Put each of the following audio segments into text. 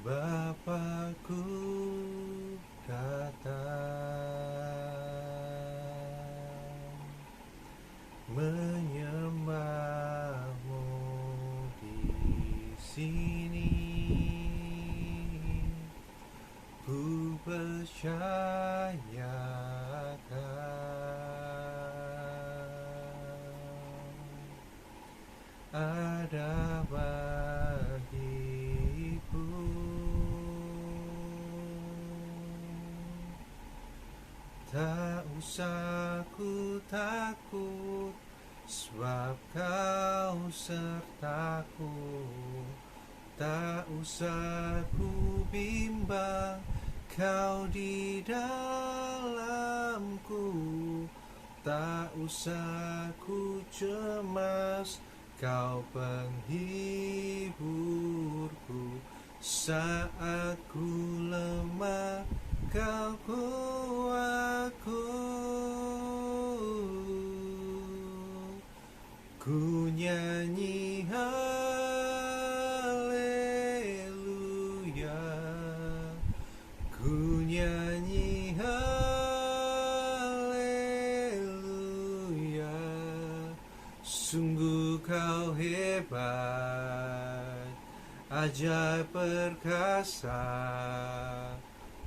Bapakku datang menyembahmu di sini, ku percayakan ada bagiku. Tak usah ku takut, sebab kau sertaku. Tak usah ku bimbang, kau di dalamku. Tak usah ku cemas, kau penghiburku. Saat ku lemah, kau kuatku. Ku nyanyi haleluya, ku nyanyi haleluya. Sungguh kau hebat, ajaib perkasa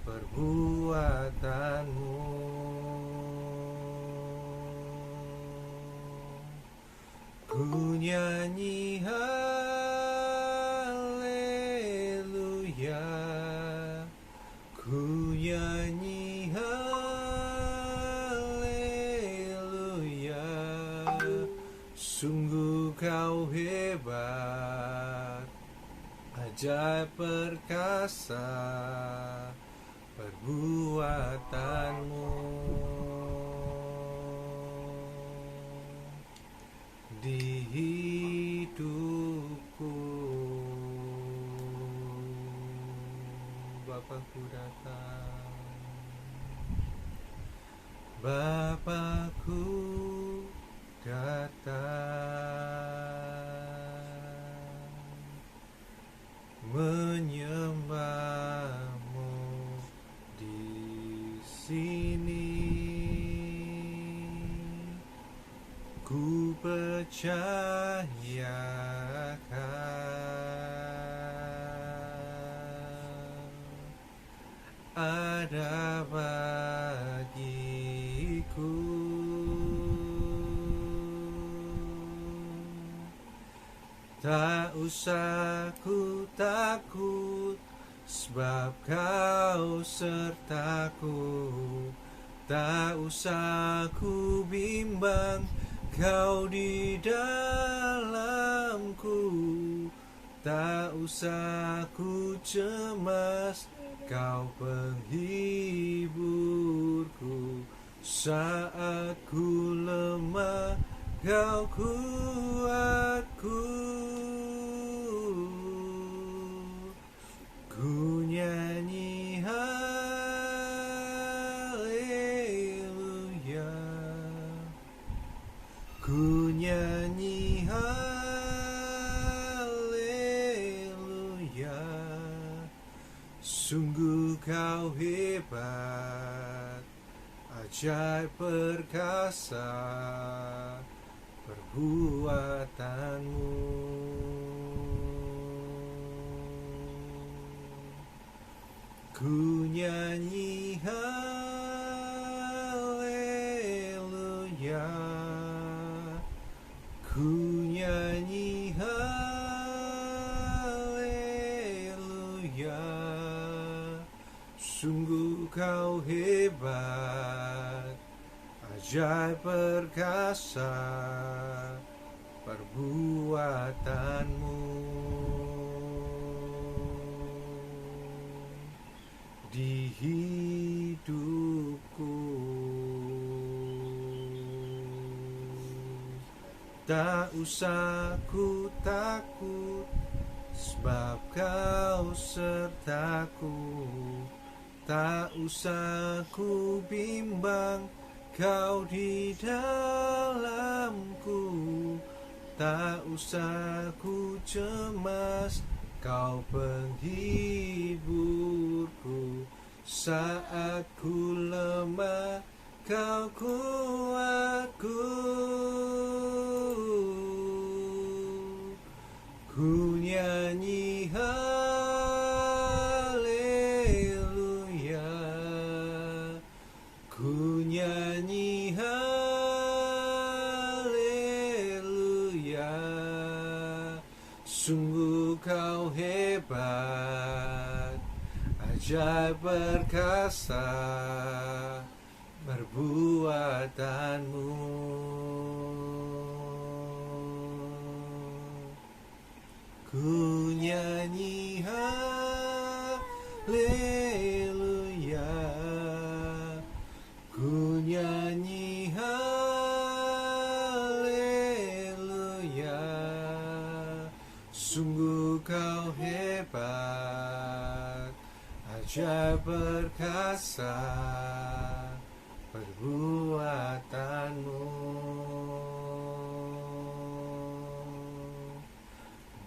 perbuatanmu. Ku nyanyi haleluya, ku nyanyi haleluya. Sungguh kau hebat, ajaib perkasa perbuatanmu. Di hidupku Bapakku datang, Bapakku datang, menyembahmu di sini. Ku percayakan ada bagiku tak usah ku takut, sebab kau sertaku. Tak usah ku bimbang, kau di dalamku. Tak usah ku cemas, kau penghiburku. Saat ku lemah, kau kuatku. Ku nyanyi haleluya, ku nyanyi haleluya. Sungguh kau hebat, ajaib perkasa perbuatanmu. Ku nyanyi haleluya, ku nyanyi haleluya. Sungguh kau hebat, ajaib perkasa perbuatanmu. Di hidupku tak usah ku takut, sebab kau sertaku. Tak usah ku bimbang, kau di dalamku. Tak usah ku cemas, kau penghiburku. Saat ku lemah, kau kuatku. Ku nyanyi haleluya, ku nyanyi haleluya. Sungguh kau hebat, ajaib perkasa perbuatanmu. Ku nyanyi haleluya, ku nyanyi haleluya. Sungguh kau hebat, ajaib perkasa perbuatanmu.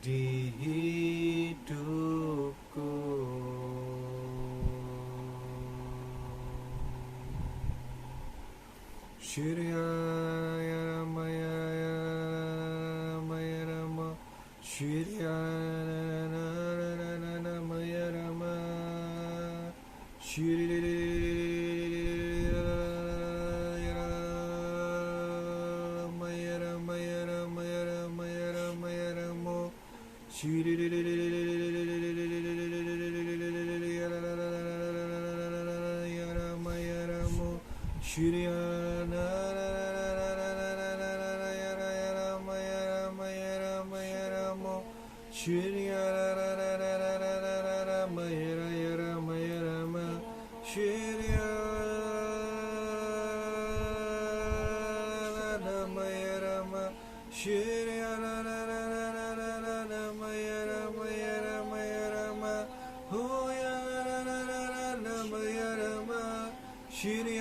Di hidupku Shirya Maya Maya Rama Shirya Maya Rama Shirya Maya Rama Shirya Shri Rama Rama Rama Shri Rama Rama Shri Rama Rama Rama Oh ya Rama Rama Shri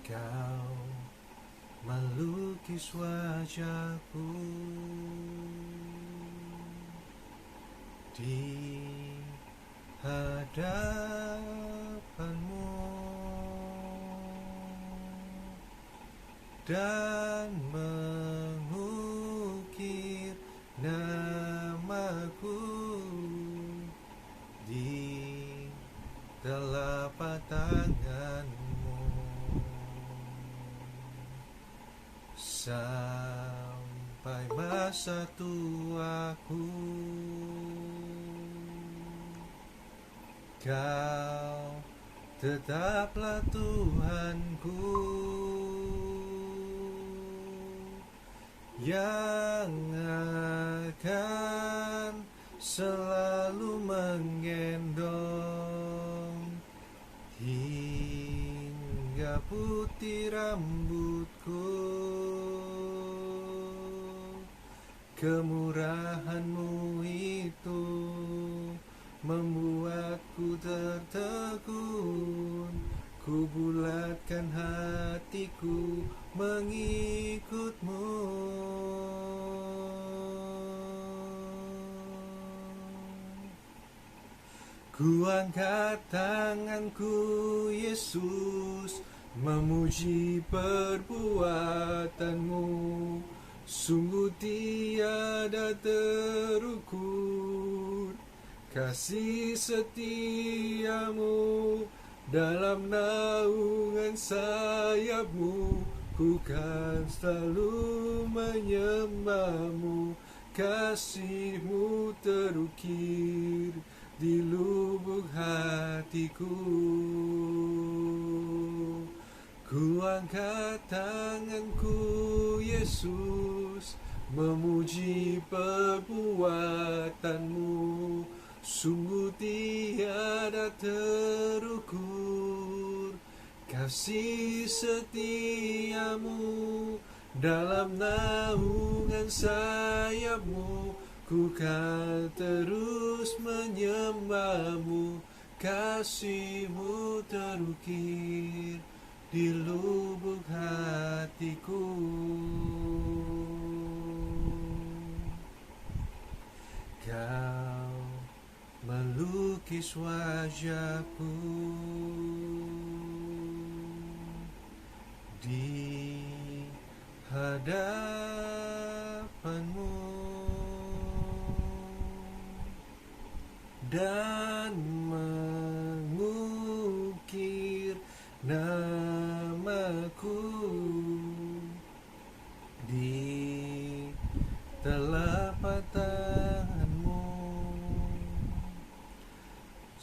Kau melukis wajahku di hadapanmu dan mengukir namaku di telapak tanganmu sampai masa tuaku. Kau tetaplah Tuhanku yang akan selalu menggendong hingga putih rambutku. Kemurahan-Mu itu membuatku tertegun, ku bulatkan hatiku mengikut-Mu. Ku angkat tanganku, Yesus, memuji perbuatan-Mu. Sungguh tiada terukur kasih setia-Mu, dalam naungan sayap-Mu ku kan selalu menyembah-Mu. Kasih-Mu terukir di lubuk hatiku. Ku angkat tanganku, Yesus, memuji perbuatan-Mu. Sungguh tiada terukur kasih setia-Mu, dalam naungan sayap-Mu ku kan terus menyembah-Mu. Kasih-Mu terukir di lubuk hatiku. Kau melukis wajahku di hadapan-Mu dan mengukir namaku di telapak tangan-Mu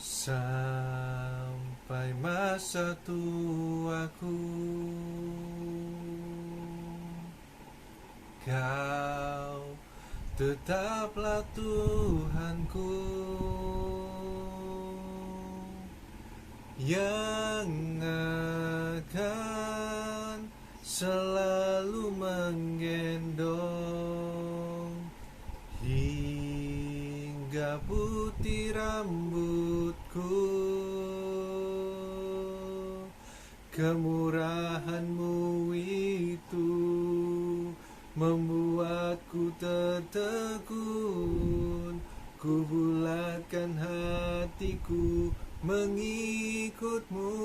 sampai masa tuaku. Kau tetaplah Tuhanku yang akan selalu menggendong hingga putih rambutku. Kemurahan-Mu itu membuatku tertegun. Ku bulatkan hatiku mengikut-Mu.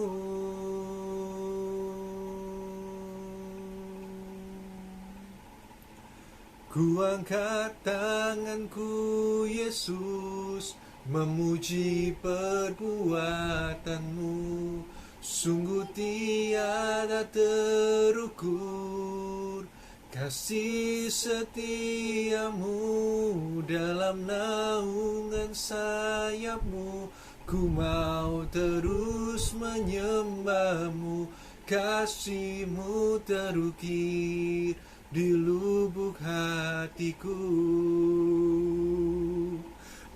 Ku angkat tanganku, Yesus, memuji perbuatan-Mu. Sungguh tiada terukur kasih setia-Mu. Dalam naungan sayap-Mu ku mau terus menyembah-Mu. Kasih-Mu terukir di lubuk hatiku.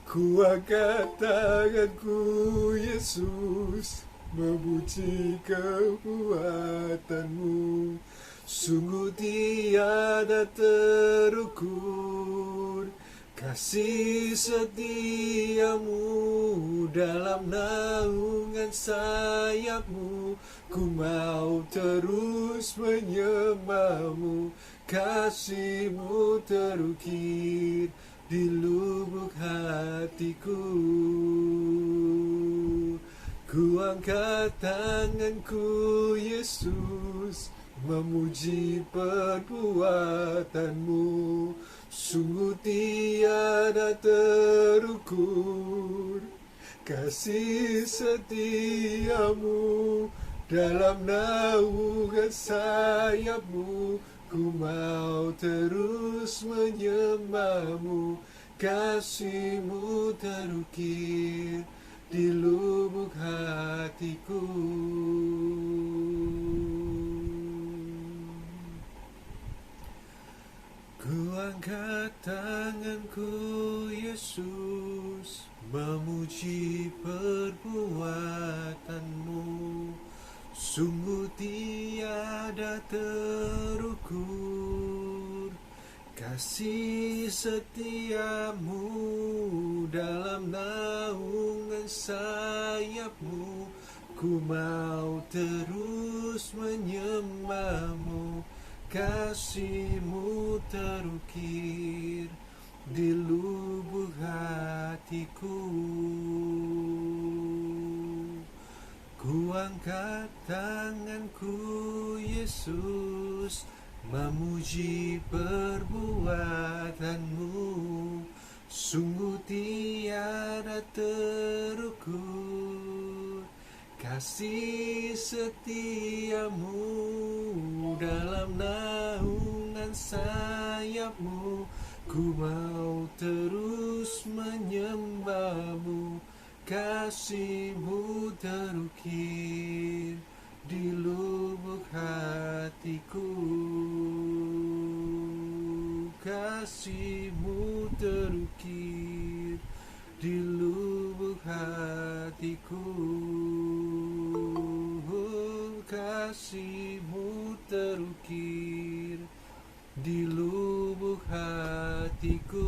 Ku angkat tanganku, Yesus, memuji kekuatan-Mu. Sungguh tiada terukur kasih setia-Mu. Dalam naungan sayap-Mu ku mau terus menyembah-Mu. Kasih-Mu terukir di lubuk hatiku. Ku angkat tanganku, Yesus, memuji perbuatan-Mu. Sungguh tiada terukur kasih setia-Mu. Dalam naungan sayap-Mu ku mau terus menyembah-Mu. Kasih-Mu terukir di lubuk hatiku. Ku angkat tanganku, Yesus, memuji perbuatan-Mu. Sungguh tiada terukur kasih setia-Mu. Dalam naungan sayap-Mu ku mau terus menyembah-Mu. Kasih-Mu terukir di lubuk hatiku. Ku angkat tanganku, Yesus, memuji perbuatan-Mu. Sungguh tiada terukur kasih setia-Mu. Dalam naungan sayap-Mu ku mau terus menyembah-Mu. Kasih-Mu terukir di lubuk hatiku. Kasih-Mu terukir di lubuk hatiku. Kasih-Mu terukir di lubuk hatiku.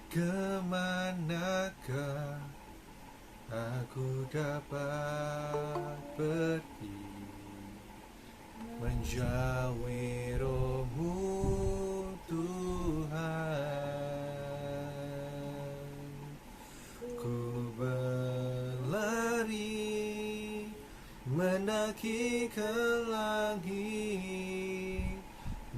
Kemanakah aku dapat pergi menjauhi roh-Mu Tuhan? Ku berlari mendaki ke langit,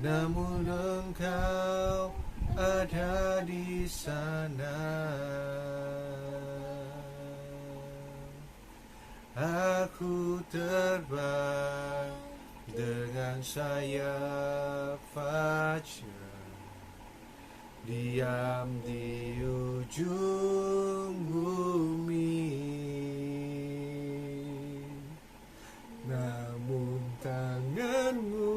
namun Engkau ada di sana. Aku terbang dengan sayap fajar, diam di ujung bumi. Namun tangan-Mu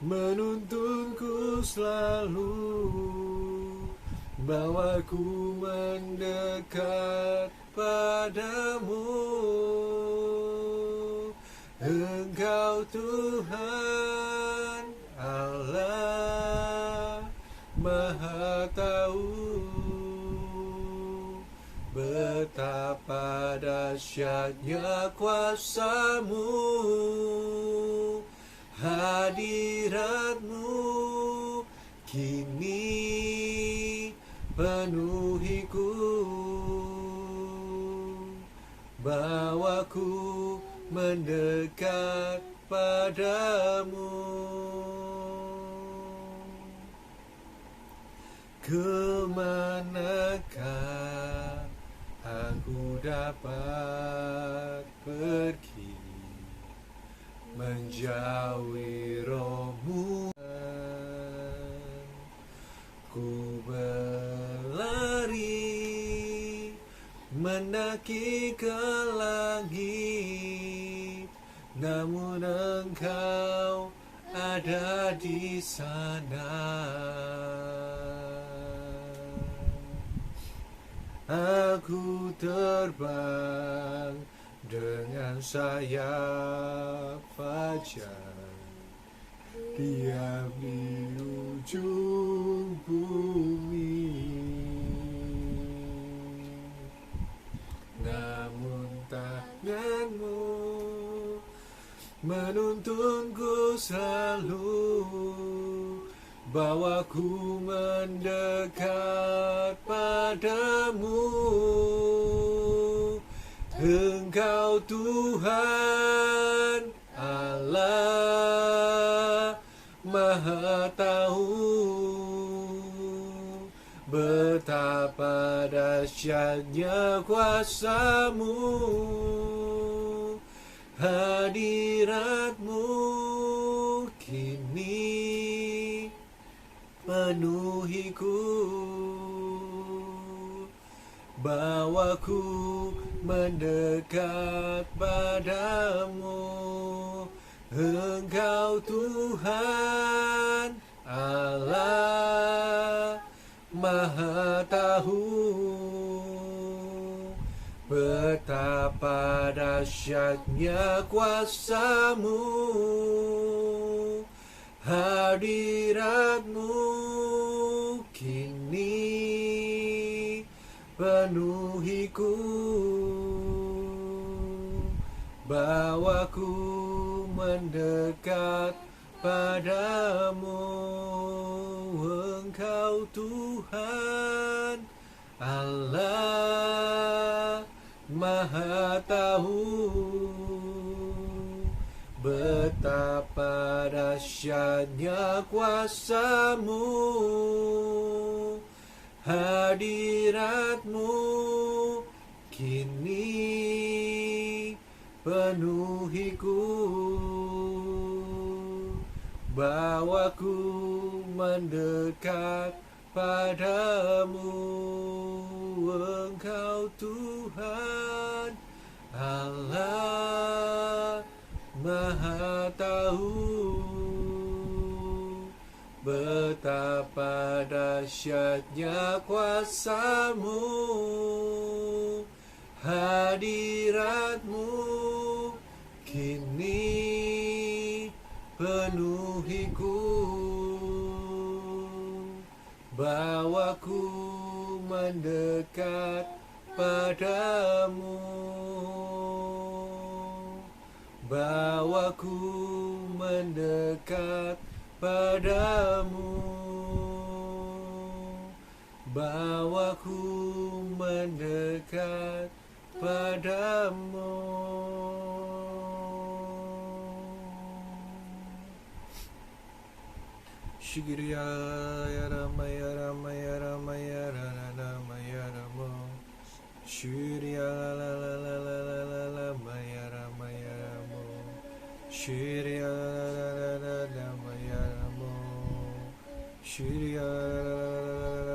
menuntunku selalu, bawaku mendekat padamu. Engkau Tuhan Allah Maha Tahu, betapa dahsyatnya kuasa-Mu. Hadirat-Mu kini penuhiku, bawaku mendekat padamu. Kemanakah aku dapat pergi menjauhi roh-Mu? Ku berlari mendaki ke langit, namun Engkau ada di sana. Aku terbang dengan sayap fajar, diam di ujung bumi. Namun tangan-Mu menuntunku selalu, bawaku mendekat padamu. Engkau Tuhan Allah Maha Tahu, betapa dahsyatnya kuasa-Mu. Hadirat-Mu kini penuhiku, bawaku mendekat padamu. Engkau Tuhan Allah Maha Tahu, betapa dahsyatnya kuasa-Mu. Hadirat-Mu kini penuhiku, bawaku mendekat padamu. Engkau Tuhan Allah Maha Tahu, betapa dahsyatnya kuasa-Mu, hadirat-Mu kini penuhiku, bawaku mendekat padamu. Engkau Tuhan Allah Maha Tahu, betapa dahsyatnya kuasa-Mu, hadirat-Mu kini penuhiku, bawaku mendekat padamu, bawaku mendekat padamu, bawaku mendekat padamu. Shigiriya Ramaya Ramaya Ramaya Ramaya Ramo Shiriya la la la la la la la Maya Ramaya Ramo Shiriya la la la la Maya Ramo Shiriya la la la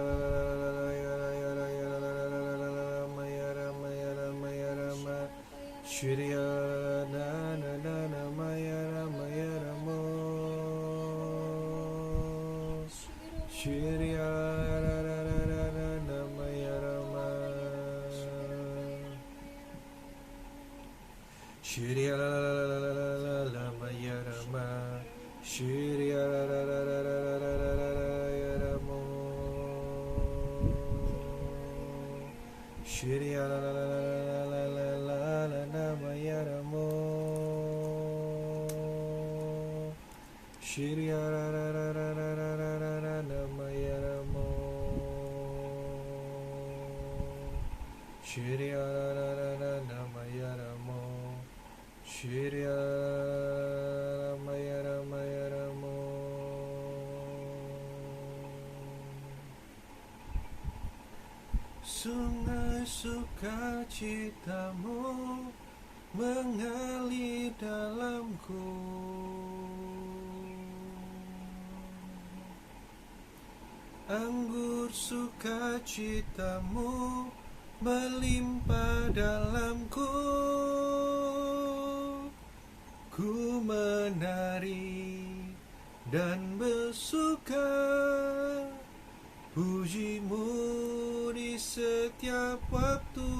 Maya Ramaya Ramaya Rama Shiriya na na na na Maya Ramaya Ramo Shiriya ra ra ra ra ra Namaya Rama Shiriya la la la la la la la Maya Rama Shiriya ra ra ra ra ra ra ra ra ra Ramo Shiriya la la la la la la la Namaya Ramo Shiriya ra ra ra ra ra ra ra ra Namaya Ramo Shiriya ra ra ra ra Namaya Ramo Shiriya Ramaya Ramaya Ramo Sungai sukacitamu mengalir dalamku, anggur sukacitamu melimpah dalamku. Ku menari dan bersuka, pujimu di setiap waktu,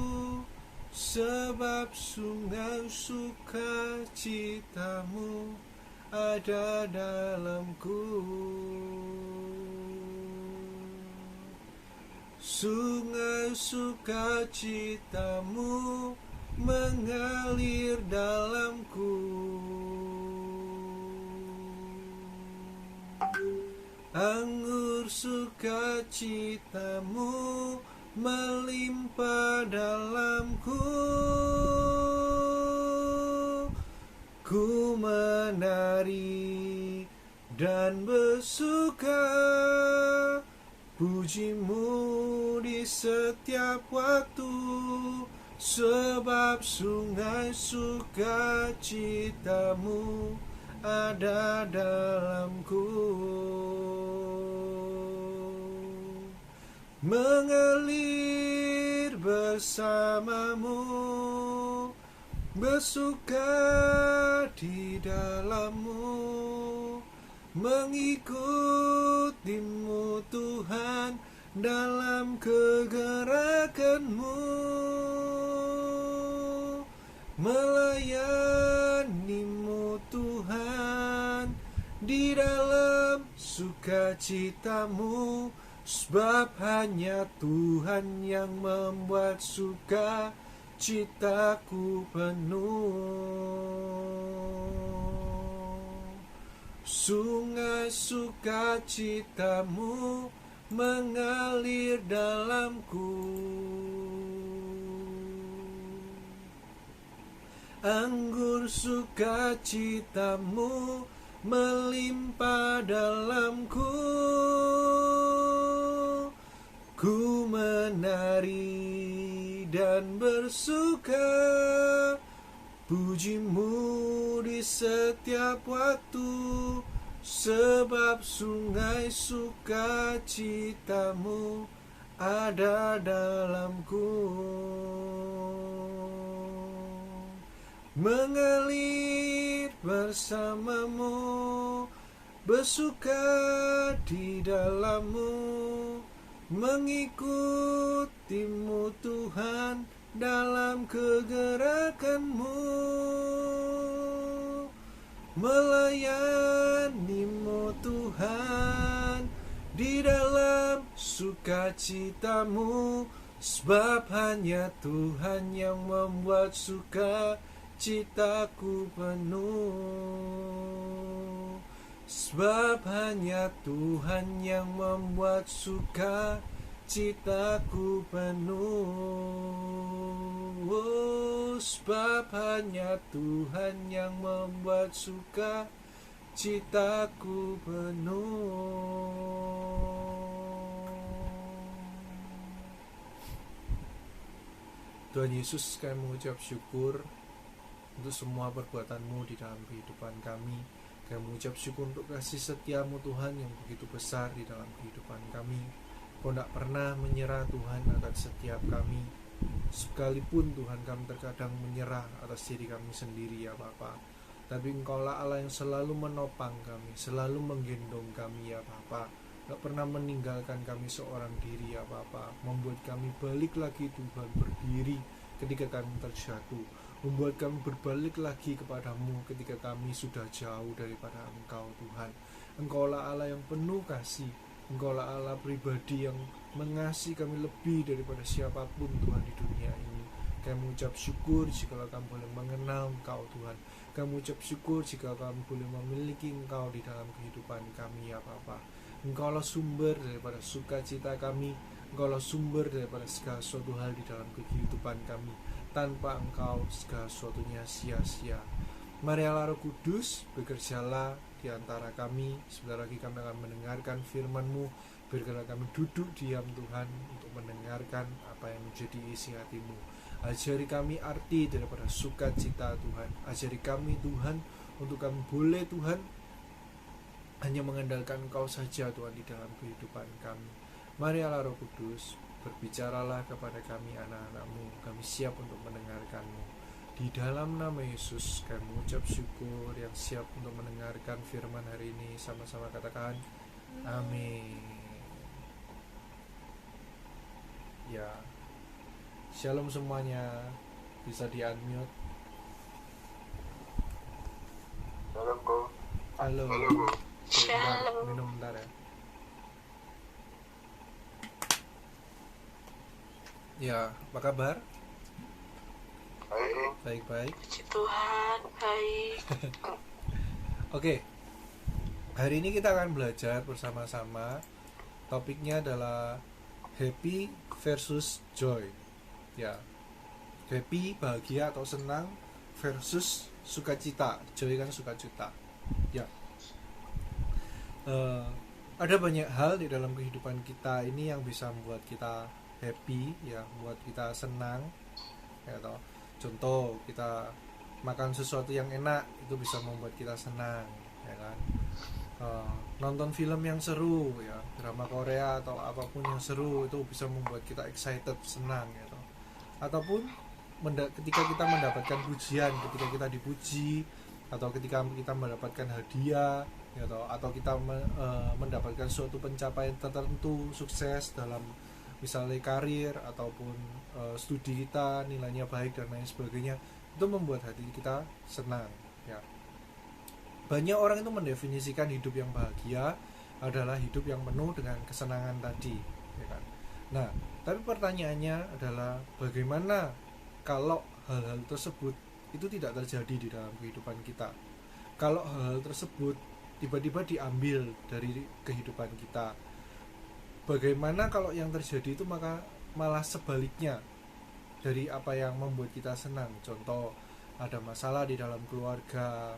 sebab sungai sukacitamu ada dalamku. Sungai sukacitamu mengalir dalamku, anggur sukacitamu melimpah dalamku. Ku menari dan bersuka, pujimu di setiap waktu, sebab sungai sukacitamu ada dalamku. Mengalir bersamamu, bersuka di dalammu, mengikutimu Tuhan dalam kegerakanmu, melayanimu Tuhan di dalam sukacitamu, sebab hanya Tuhan yang membuat sukacitaku penuh. sungai sukacitamu mengalir dalamku. Anggur sukacitamu melimpah dalamku. Ku menari dan bersuka, pujimu di setiap waktu, sebab sungai sukacitamu ada dalamku. Mengalir bersamamu, bersuka di dalammu, mengikutimu Tuhan dalam kegerakanmu, melayanimu Tuhan di dalam sukacitamu, sebab hanya Tuhan yang membuat sukacitaku penuh. Sebab hanya Tuhan yang membuat sukacitaku penuh. Oh, sebab hanya Tuhan yang membuat sukacitaku penuh. Tuhan Yesus, kami mengucap syukur untuk semua perbuatan-Mu di dalam kehidupan kami. Kami mengucap syukur untuk kasih setia-Mu Tuhan yang begitu besar di dalam kehidupan kami. Kau tidak pernah menyerah Tuhan atas setiap kami. Sekalipun Tuhan kami terkadang menyerah atas diri kami sendiri ya Bapa, tapi Engkaulah Allah yang selalu menopang kami, selalu menggendong kami ya Bapa. Tidak pernah meninggalkan kami seorang diri ya Bapa. Membuat kami balik lagi Tuhan, berdiri ketika kami terjatuh. Membuat kami berbalik lagi kepadamu ketika kami sudah jauh daripada Engkau Tuhan. Engkaulah Allah yang penuh kasih. Engkaulah Allah pribadi yang mengasihi kami lebih daripada siapapun Tuhan di dunia ini. Kami mengucap syukur jika kami boleh mengenal Engkau Tuhan. Kami mengucap syukur jika kami boleh memiliki Engkau di dalam kehidupan kami ya Bapa. Engkaulah sumber daripada sukacita kami. Engkaulah sumber daripada segala suatu hal di dalam kehidupan kami. Tanpa Engkau segala sesuatunya sia-sia. Mari Allah Roh Kudus, bekerjalah di antara kami. Sebentar lagi kami akan mendengarkan firman-Mu. Biarlah kami duduk diam Tuhan untuk mendengarkan apa yang menjadi isi hati-Mu. Ajari kami arti daripada sukacita Tuhan. Ajari kami Tuhan untuk kami boleh Tuhan hanya mengandalkan Engkau saja Tuhan di dalam kehidupan kami. Mari Allah Roh Kudus, berbicaralah kepada kami anak-anak-Mu. Kami siap untuk mendengarkan-Mu. Di dalam nama Yesus kami mengucap syukur yang siap untuk mendengarkan firman hari ini. Sama-sama katakan amin. Ya, shalom semuanya. Bisa di-unmute. Halo Bro. Halo. Halo Bro. Bentar, minum bentar ya. Ya, apa kabar? Baik Bro. Baik-baik. Puji Tuhan, baik. Oke. Hari ini kita akan belajar bersama-sama. Topiknya adalah happy versus joy. Ya. Happy, bahagia atau senang versus sukacita. Joy kan sukacita. Ya. Ada banyak hal di dalam kehidupan kita ini yang bisa membuat kita happy, ya, membuat kita senang, ya toh. Contoh, kita makan sesuatu yang enak itu bisa membuat kita senang, ya kan. Nonton film yang seru, ya, drama Korea atau apapun yang seru itu bisa membuat kita excited, senang, ya toh. Ataupun ketika kita mendapatkan pujian, ketika kita dipuji, atau ketika kita mendapatkan hadiah, ya toh, atau kita mendapatkan suatu pencapaian tertentu, sukses dalam misalnya karir ataupun studi kita, nilainya baik dan lain sebagainya, itu membuat hati kita senang, ya. Banyak orang itu mendefinisikan hidup yang bahagia adalah hidup yang penuh dengan kesenangan tadi, ya kan. Nah, tapi pertanyaannya adalah bagaimana kalau hal-hal tersebut itu tidak terjadi di dalam kehidupan kita. Kalau hal-hal tersebut tiba-tiba diambil dari kehidupan kita. Bagaimana kalau yang terjadi itu maka malah sebaliknya dari apa yang membuat kita senang? Contoh, ada masalah di dalam keluarga,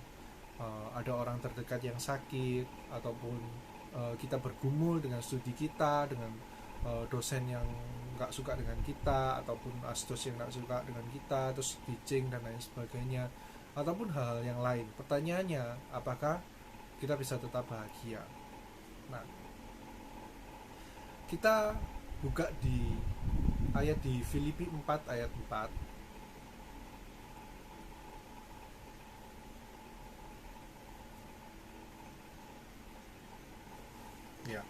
ada orang terdekat yang sakit, ataupun kita bergumul dengan studi kita, dengan dosen yang nggak suka dengan kita, ataupun asdos yang nggak suka dengan kita, terus dicing dan lain sebagainya, ataupun hal-hal yang lain. Pertanyaannya, apakah kita bisa tetap bahagia? Nah, kita buka di ayat di Filipi 4 ayat 4. Ya.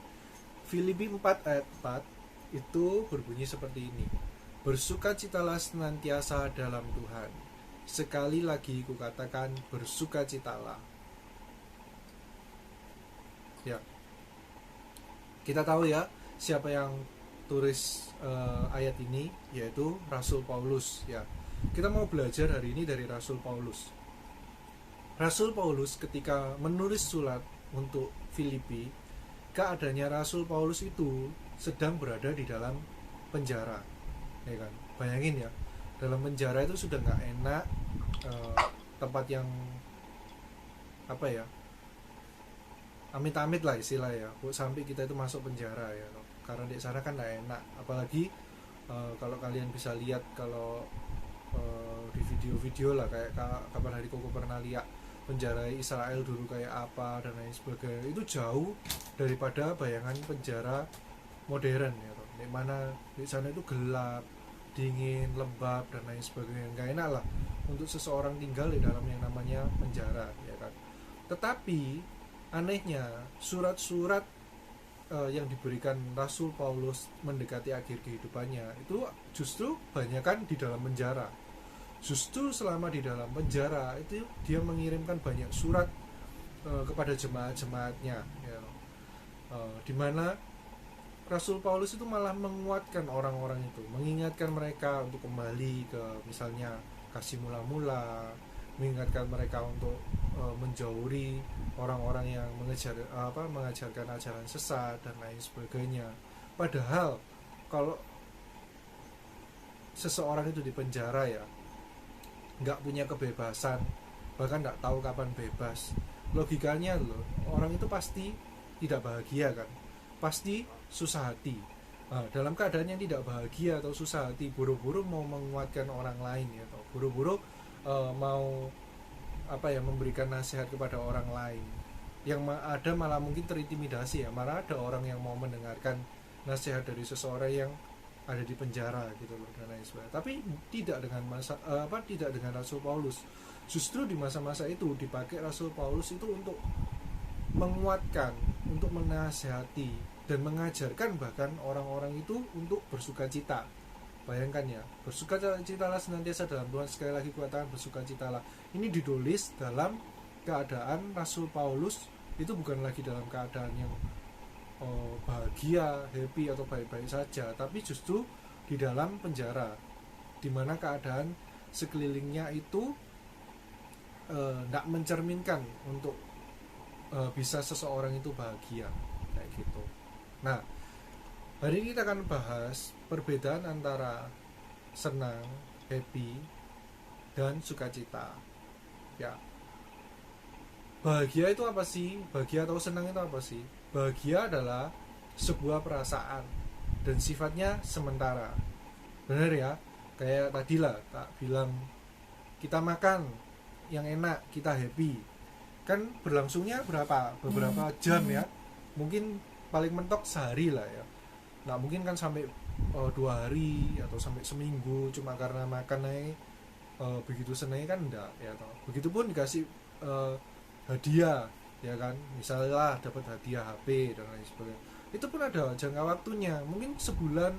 Filipi 4 ayat 4 itu berbunyi seperti ini. Bersukacitalah senantiasa dalam Tuhan. Sekali lagi kukatakan, bersukacitalah. Ya. Kita tahu ya siapa yang tulis ayat ini, yaitu Rasul Paulus ya. Kita mau belajar hari ini dari Rasul Paulus. Rasul Paulus ketika menulis surat untuk Filipi, keadaannya Rasul Paulus itu sedang berada di dalam penjara, ya kan? Bayangin ya, dalam penjara itu sudah nggak enak, tempat yang apa ya, amit-amit lah istilah ya, sampai kita itu masuk penjara ya, karena di sana kan nggak enak. Apalagi kalau kalian bisa lihat, kalau di video-video lah, kayak kapan hari Koko pernah lihat penjara Israel dulu kayak apa dan lain sebagainya, itu jauh daripada bayangan penjara modern ya, di mana di sana itu gelap, dingin, lembab dan lain sebagainya, nggak enak lah untuk seseorang tinggal di dalam yang namanya penjara ya kan. Tetapi anehnya surat-surat yang diberikan Rasul Paulus mendekati akhir kehidupannya itu justru banyakkan di dalam penjara. Justru selama di dalam penjara itu dia mengirimkan banyak surat kepada jemaat-jemaatnya ya. Di mana Rasul Paulus itu malah menguatkan orang-orang itu, mengingatkan mereka untuk kembali ke misalnya kasih mula-mula, mengingatkan mereka untuk menjauhi orang-orang yang mengajarkan ajaran sesat dan lain sebagainya. Padahal kalau seseorang itu di penjara ya, nggak punya kebebasan, bahkan nggak tahu kapan bebas, logikanya loh, orang itu pasti tidak bahagia kan, pasti susah hati. Dalam keadaan yang tidak bahagia atau susah hati, buru-buru mau menguatkan orang lain ya, atau buru-buru mau memberikan nasihat kepada orang lain, yang ada malah mungkin terintimidasi ya, malah ada orang yang mau mendengarkan nasihat dari seseorang yang ada di penjara gitu loh dan lain sebagainya. Tapi tidak dengan Rasul Paulus. Justru di masa-masa itu dipakai Rasul Paulus itu untuk menguatkan, untuk menasihati dan mengajarkan bahkan orang-orang itu untuk bersukacita. Bayangkan ya, bersukacitalah senantiasa dalam Tuhan. Sekali lagi kukatakan, bersukacitalah. Ini ditulis dalam keadaan Rasul Paulus itu bukan lagi dalam keadaan yang bahagia, happy atau baik-baik saja, tapi justru di dalam penjara, di mana keadaan sekelilingnya itu tidak mencerminkan untuk bisa seseorang itu bahagia kayak gitu. Nah, hari ini kita akan bahas perbedaan antara senang, happy, dan sukacita. Ya, bahagia itu apa sih? Bahagia atau senang itu apa sih? Bahagia adalah sebuah perasaan dan sifatnya sementara. Benar ya? Kayak tadi lah tak bilang, kita makan yang enak, kita happy. Kan berlangsungnya beberapa jam ya. Mungkin paling mentok sehari lah ya. Nggak mungkin kan sampai 2 hari atau sampai seminggu cuma karena makan aja begitu senangnya kan enggak ya toh. Begitupun dikasih hadiah ya kan, misalnya dapat hadiah HP dan lain sebagainya, itu pun ada jangka waktunya. Mungkin sebulan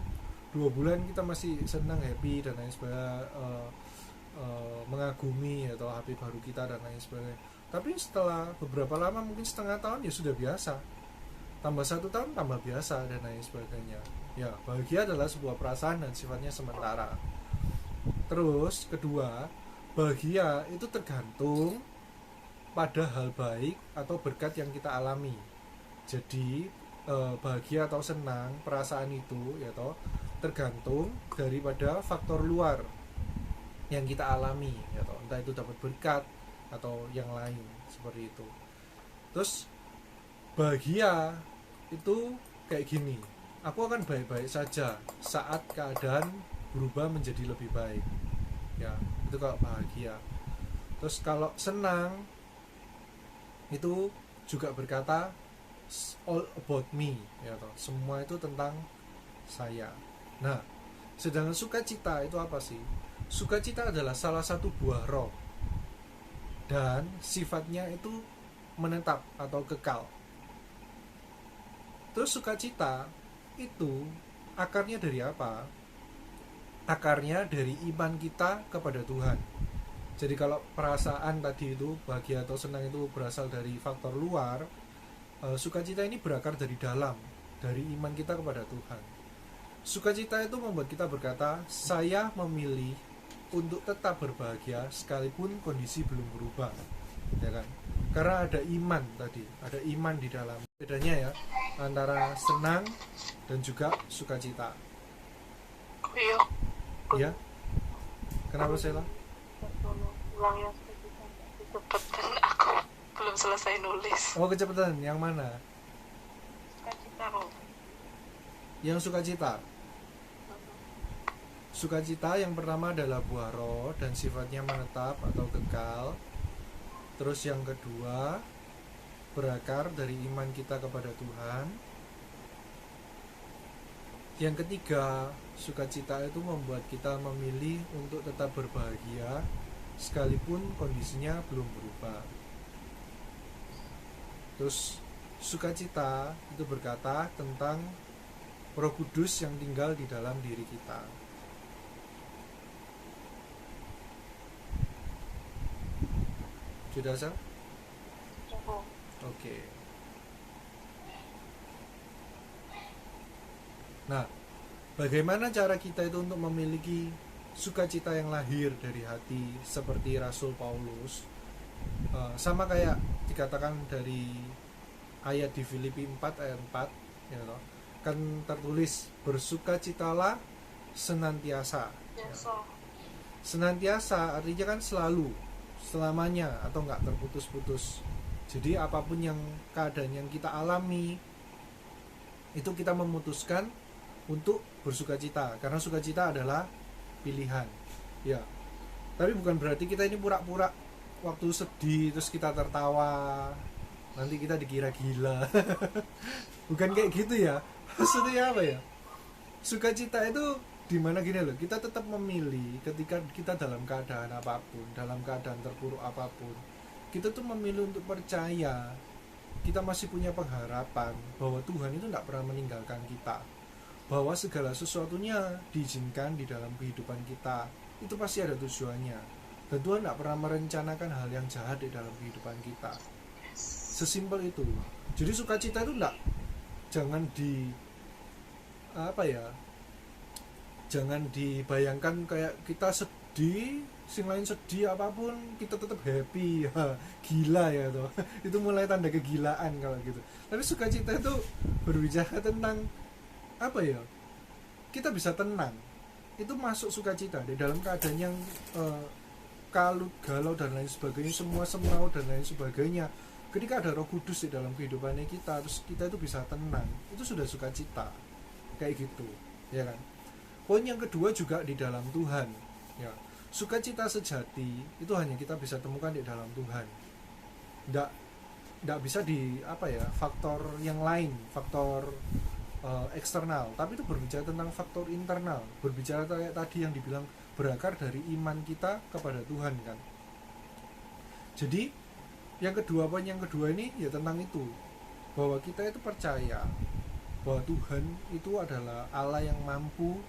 2 bulan kita masih senang, happy dan lain sebagainya, mengagumi atau HP baru kita dan lain sebagainya. Tapi setelah beberapa lama, mungkin setengah tahun ya sudah biasa, tambah 1 tahun tambah biasa dan lain sebagainya. Ya, bahagia adalah sebuah perasaan dan sifatnya sementara. Terus kedua, bahagia itu tergantung pada hal baik atau berkat yang kita alami. Jadi bahagia atau senang, perasaan itu ya toh tergantung daripada faktor luar yang kita alami ya toh. Entah itu dapat berkat atau yang lain seperti itu. Terus bahagia itu kayak gini, aku akan baik-baik saja saat keadaan berubah menjadi lebih baik ya, itu kalau bahagia. Terus kalau senang itu juga berkata all about me ya toh, semua itu tentang saya. Nah, sedangkan sukacita itu apa sih? Sukacita adalah salah satu buah roh dan sifatnya itu menetap atau kekal. Terus sukacita itu akarnya dari apa? Akarnya dari iman kita kepada Tuhan. Jadi kalau perasaan tadi itu bahagia atau senang itu berasal dari faktor luar, sukacita ini berakar dari dalam, dari iman kita kepada Tuhan. Sukacita itu membuat kita berkata, saya memilih untuk tetap berbahagia sekalipun kondisi belum berubah, ya kan? Karena ada iman tadi, ada iman di dalam. Bedanya ya antara senang dan juga sukacita. Iya. Ya, kenapa Sela? Ulang yang kecepatan, aku belum selesai nulis. Oh, kecepatan yang mana? Sukacita loh. Yang sukacita. Sukacita yang pertama adalah buah roh dan sifatnya menetap atau kekal. Terus yang kedua berakar dari iman kita kepada Tuhan. Yang ketiga, sukacita itu membuat kita memilih untuk tetap berbahagia sekalipun kondisinya belum berubah. Terus sukacita itu berkata tentang Roh Kudus yang tinggal di dalam diri kita. Sudah, Sal? Oke. Nah, bagaimana cara kita itu untuk memiliki sukacita yang lahir dari hati seperti Rasul Paulus? Sama kayak dikatakan dari ayat di Filipi 4 ayat 4 ya toh. Kan tertulis bersukacitalah senantiasa. Ya. Senantiasa artinya kan selalu, selamanya atau enggak terputus-putus. Jadi apapun yang keadaan yang kita alami itu kita memutuskan untuk bersukacita karena sukacita adalah pilihan. Ya. Tapi bukan berarti kita ini pura-pura waktu sedih terus kita tertawa nanti kita dikira gila. Bukan kayak gitu ya. Maksudnya apa ya? Sukacita itu dimana gini loh, kita tetap memilih ketika kita dalam keadaan apapun, dalam keadaan terpuruk apapun, kita tuh memilih untuk percaya kita masih punya pengharapan bahwa Tuhan itu tidak pernah meninggalkan kita, bahwa segala sesuatunya diizinkan di dalam kehidupan kita itu pasti ada tujuannya, dan Tuhan tidak pernah merencanakan hal yang jahat di dalam kehidupan kita. Sesimpel itu. Jadi sukacita itu enggak, jangan jangan dibayangkan kayak kita sedih, sing lain sedih apapun kita tetap happy. Gila ya toh. Itu mulai tanda kegilaan kalau gitu. Tapi sukacita itu berbicara tentang apa ya? Kita bisa tenang. Itu masuk sukacita di dalam keadaan yang kalut, galau dan lain sebagainya, semua semau dan lain sebagainya. Ketika ada Roh Kudus di dalam kehidupannya kita, terus kita itu bisa tenang. Itu sudah sukacita. Kayak gitu, ya kan? Poin yang kedua juga di dalam Tuhan, ya. Sukacita sejati itu hanya kita bisa temukan di dalam Tuhan. Nggak bisa di faktor yang lain, faktor eksternal. Tapi itu berbicara tentang faktor internal, berbicara kayak tadi yang dibilang berakar dari iman kita kepada Tuhan kan. Jadi poin yang kedua ini ya tentang itu, bahwa kita itu percaya bahwa Tuhan itu adalah Allah yang mampu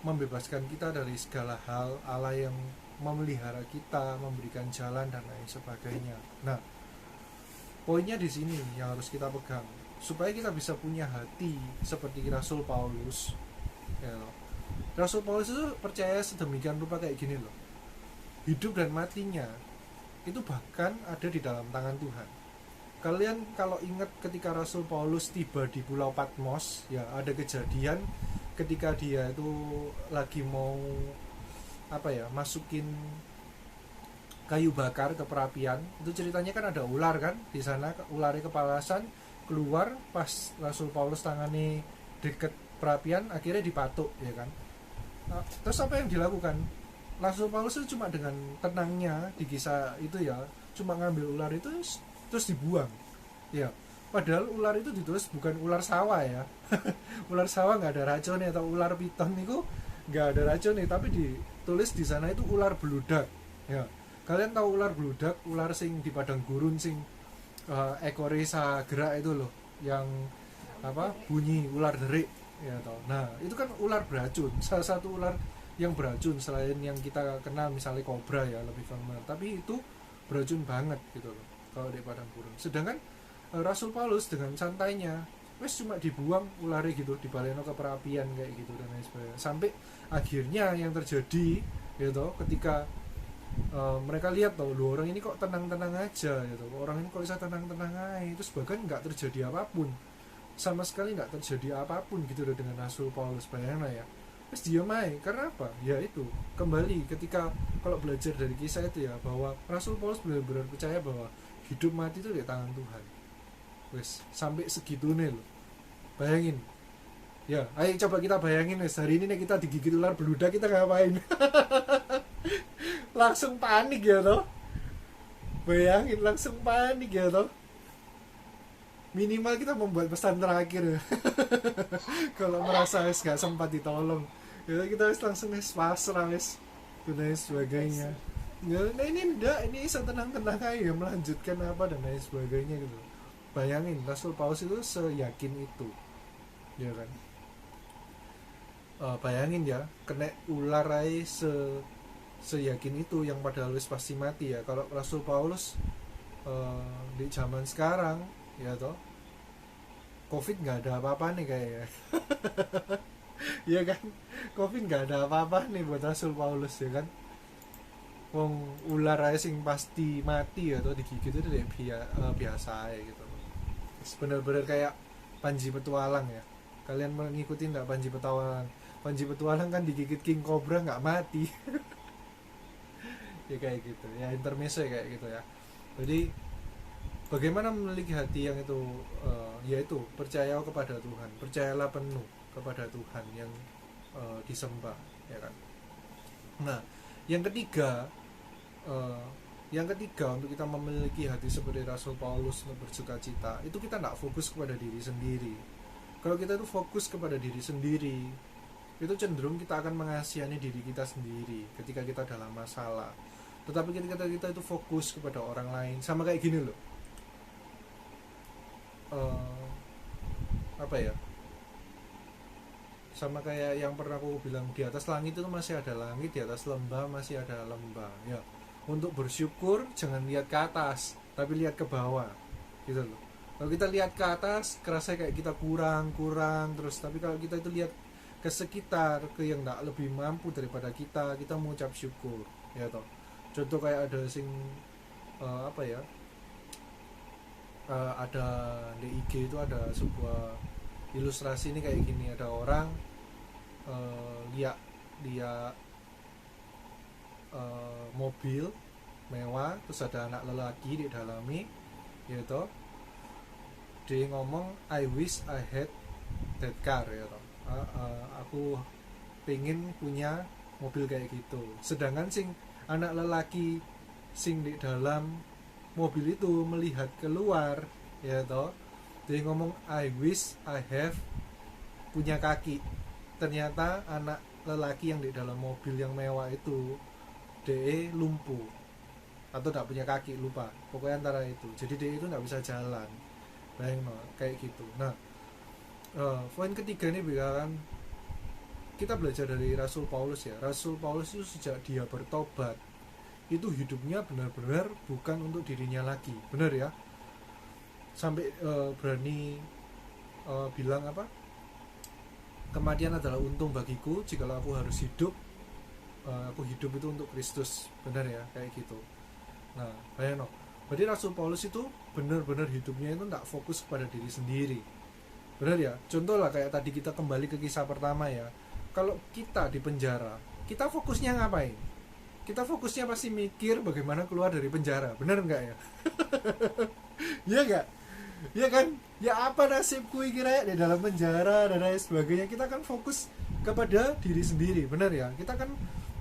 membebaskan kita dari segala hal, Allah yang memelihara kita, memberikan jalan dan lain sebagainya. Nah, poinnya di sini yang harus kita pegang supaya kita bisa punya hati seperti Rasul Paulus. Ya, Rasul Paulus itu percaya sedemikian rupa kayak gini loh. Hidup dan matinya itu bahkan ada di dalam tangan Tuhan. Kalian kalau ingat ketika Rasul Paulus tiba di Pulau Patmos, ya ada kejadian ketika dia itu lagi mau masukin kayu bakar ke perapian. Itu ceritanya kan ada ular kan di sana, ularnya kepanasan keluar pas Rasul Paulus tangannya deket perapian, akhirnya dipatuk ya kan. Nah, terus apa yang dilakukan Rasul Paulus itu cuma dengan tenangnya di kisah itu ya, cuma ngambil ular itu terus dibuang ya, padahal ular itu ditulis bukan ular sawah ya. Ular sawah nggak ada racunnya, atau ular piton itu nggak ada racunnya, tapi ditulis di sana itu ular beludak ya. Kalian tahu ular beludak, ular sing di padang gurun sing ekore gerak itu loh, yang bunyi ular derik ya toh. Nah itu kan ular beracun, salah satu ular yang beracun selain yang kita kenal misalnya kobra ya, lebih familiar, tapi itu beracun banget gitu loh kalau di padang gurun. Sedangkan Rasul Paulus dengan santainya wes cuma dibuang ularnya gitu, dibaleno ke perapian kayak gitu dan lain sebagainya. Sampai akhirnya yang terjadi gitu ketika mereka lihat tuh, orang ini kok tenang-tenang aja gitu, orang ini kok bisa tenang-tenang aja, terus bahkan nggak terjadi apapun, sama sekali nggak terjadi apapun gitu loh dengan Rasul Paulus. Bayangin ya, terus dia main karena apa ya, itu kembali ketika kalau belajar dari kisah itu ya, bahwa Rasul Paulus benar-benar percaya bahwa hidup mati itu di tangan Tuhan. Wes sampai segitunya loh. Bayangin ya, ayo coba kita bayangin wes, hari ini kita digigit ular beludak, kita ngapain? Langsung panik ya toh. Bayangin langsung panik ya toh. Minimal kita membuat pesan terakhir. Kalau merasa wes gak sempat ditolong ya, kita wes langsung pasrah wes dan sebagainya ya. Nah ini bisa tenang-tenang aja melanjutkan apa dan lain sebagainya gitu. Bayangin Rasul Paulus itu seyakin itu ya kan. Bayangin ya, kena ular aja seyakin itu, yang padahal wis pasti mati ya. Kalau Rasul Paulus di zaman sekarang ya toh, Covid nggak ada apa-apa nih kayaknya. Ya kan, Covid nggak ada apa-apa nih buat Rasul Paulus ya kan. Wong ular aja sing pasti mati atau digigit itu biasa aja gitu. Bener-bener kayak Panji Petualang ya. Kalian mengikuti nggak Panji Petualang? Panji Petualang kan digigit King Cobra nggak mati. Ya kayak gitu ya, intermezzo ya kayak gitu ya. Jadi bagaimana memiliki hati yang itu yaitu percaya kepada Tuhan, percayalah penuh kepada Tuhan yang disembah ya kan. Nah yang ketiga untuk kita memiliki hati seperti Rasul Paulus untuk bersukacita, itu kita tidak fokus kepada diri sendiri. Kalau kita itu fokus kepada diri sendiri, itu cenderung kita akan mengasihani diri kita sendiri ketika kita dalam masalah. Tetapi ketika kita itu fokus kepada orang lain, sama kayak gini loh, sama kayak yang pernah aku bilang, di atas langit itu masih ada langit, di atas lembah masih ada lembah ya. Untuk bersyukur jangan lihat ke atas, tapi lihat ke bawah gitu loh. Kalau kita lihat ke atas kerasa kayak kita kurang terus, tapi kalau kita itu lihat ke sekitar, ke yang tak lebih mampu daripada kita mengucap syukur ya toh. Contoh kayak ada sing ada di IG itu ada sebuah ilustrasi ini kayak gini, ada orang lihat mobil mewah, terus ada anak lelaki di dalamnya gitu. Dia ngomong I wish I had that car ya toh. Aku pengen punya mobil kayak gitu. Sedangkan sing anak lelaki sing di dalam mobil itu melihat keluar ya toh, dia ngomong I wish I have punya kaki. Ternyata anak lelaki yang di dalam mobil yang mewah itu dia lumpuh atau tidak punya kaki, lupa pokoknya antara itu. Jadi dia itu tidak bisa jalan. Bayang no, kayak gitu. Nah poin ketiga ini bilang kita belajar dari Rasul Paulus ya. Rasul Paulus itu sejak dia bertobat itu hidupnya benar-benar bukan untuk dirinya lagi, benar ya, sampai berani bilang apa, kematian adalah untung bagiku, jikalau aku harus hidup, aku hidup itu untuk Kristus, benar ya, kayak gitu. Nah, bayangin, berarti Rasul Paulus itu benar-benar hidupnya itu nggak fokus kepada diri sendiri. Benar ya? Contoh lah kayak tadi kita kembali ke kisah pertama ya. Kalau kita di penjara, kita fokusnya ngapain? Kita fokusnya pasti mikir bagaimana keluar dari penjara. Benar nggak ya? Iya nggak? Ya kan? Ya apa nasibku kira di dalam penjara dan lain sebagainya. Kita kan fokus kepada diri sendiri, benar ya? Kita kan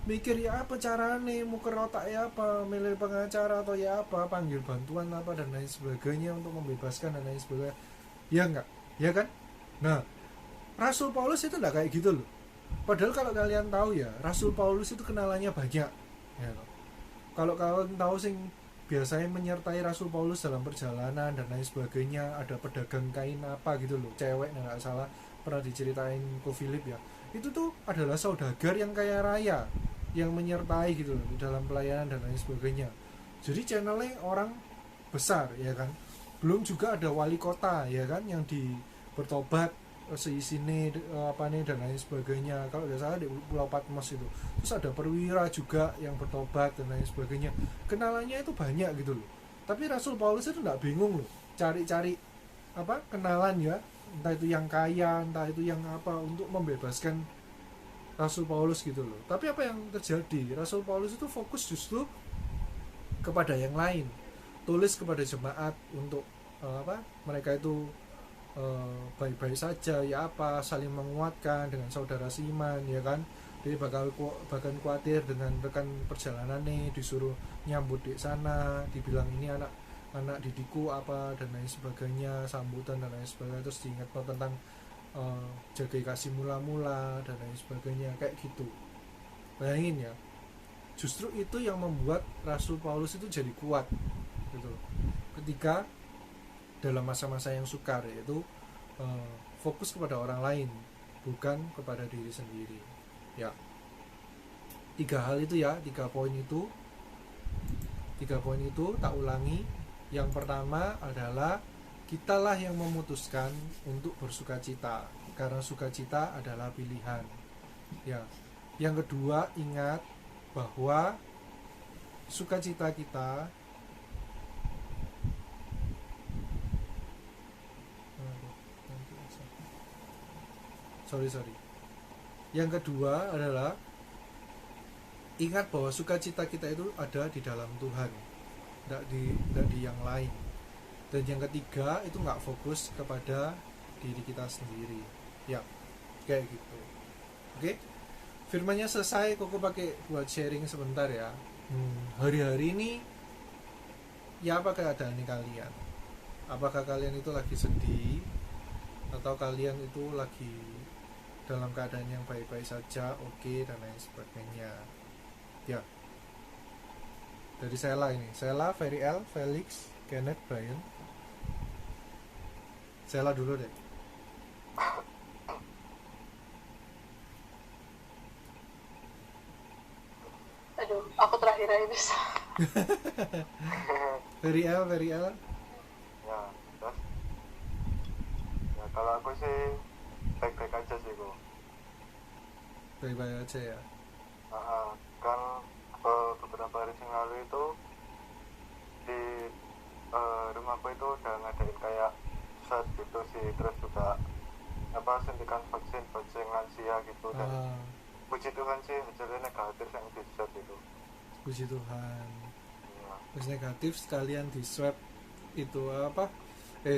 mikir ya apa caranya, muker otak ya apa, milih pengacara atau ya apa, panggil bantuan apa dan lain sebagainya untuk membebaskan dan lain sebagainya. Ya enggak? Ya kan? Nah, Rasul Paulus itu enggak kayak gitu loh. Padahal kalau kalian tahu ya, Rasul Paulus itu kenalannya banyak. Ya, kalau kalian tahu sing biasanya menyertai Rasul Paulus dalam perjalanan dan lain sebagainya, ada pedagang kain apa gitu loh, cewek nggak salah, pernah diceritain ke Philip ya, itu tuh adalah saudagar yang kaya raya yang menyertai gitu loh di dalam pelayanan dan lain sebagainya. Jadi channelnya orang besar ya kan. Belum juga ada wali kota ya kan yang bertobat seisine apa nih dan lain sebagainya. Kalau tidak salah di Pulau Patmos itu. Terus ada perwira juga yang bertobat dan lain sebagainya. Kenalannya itu banyak gitu loh. Tapi Rasul Paulus itu tidak bingung loh cari-cari apa kenalan ya, entah itu yang kaya, entah itu yang apa, untuk membebaskan Rasul Paulus gitu loh. Tapi apa yang terjadi? Rasul Paulus itu fokus justru kepada yang lain. Tulis kepada jemaat untuk apa? Mereka itu baik-baik saja ya apa, saling menguatkan dengan saudara seiman ya kan. Jadi bahkan khawatir dengan rekan perjalanan nih, disuruh nyambut di sana, dibilang ini anak didikku apa dan lain sebagainya, sambutan dan lain sebagainya, terus diingat tentang jaga kasih mula-mula dan lain sebagainya kayak gitu. Bayangin ya, justru itu yang membuat Rasul Paulus itu jadi kuat gitu ketika dalam masa-masa yang sukar, yaitu fokus kepada orang lain bukan kepada diri sendiri ya. 3 hal itu ya, 3 poin itu tak ulangi. Yang pertama adalah kitalah yang memutuskan untuk bersukacita, karena sukacita adalah pilihan ya. Yang kedua, ingat bahwa sukacita kita yang kedua adalah ingat bahwa sukacita kita itu ada di dalam Tuhan, tidak di yang lain. Dan yang ketiga itu nggak fokus kepada diri kita sendiri ya, kayak gitu. Oke, firmannya selesai. Koko pakai buat sharing sebentar ya. Hari-hari ini ya apa keadaan kalian? Apakah kalian itu lagi sedih, atau kalian itu lagi dalam keadaan yang baik-baik saja, oke, dan lain sebagainya ya. Dari Sela ini, Sela, Veriel, Felix, Kenneth, Brian. Sela dulu deh. Aduh, aku terakhir aja bisa. Veriel. Ya, terus ya kalau aku sih baik-baik aja sih kok. Baik-baik aja ya. Kan beberapa hari yang lalu itu di rumahku itu udah ngadain kayak swab gitu sih, terus juga apa suntikan vaksin lansia gitu, dan puji Tuhan sih hasilnya negatif yang di swab itu. Puji Tuhan Ya. terus negatif sekalian di swab itu apa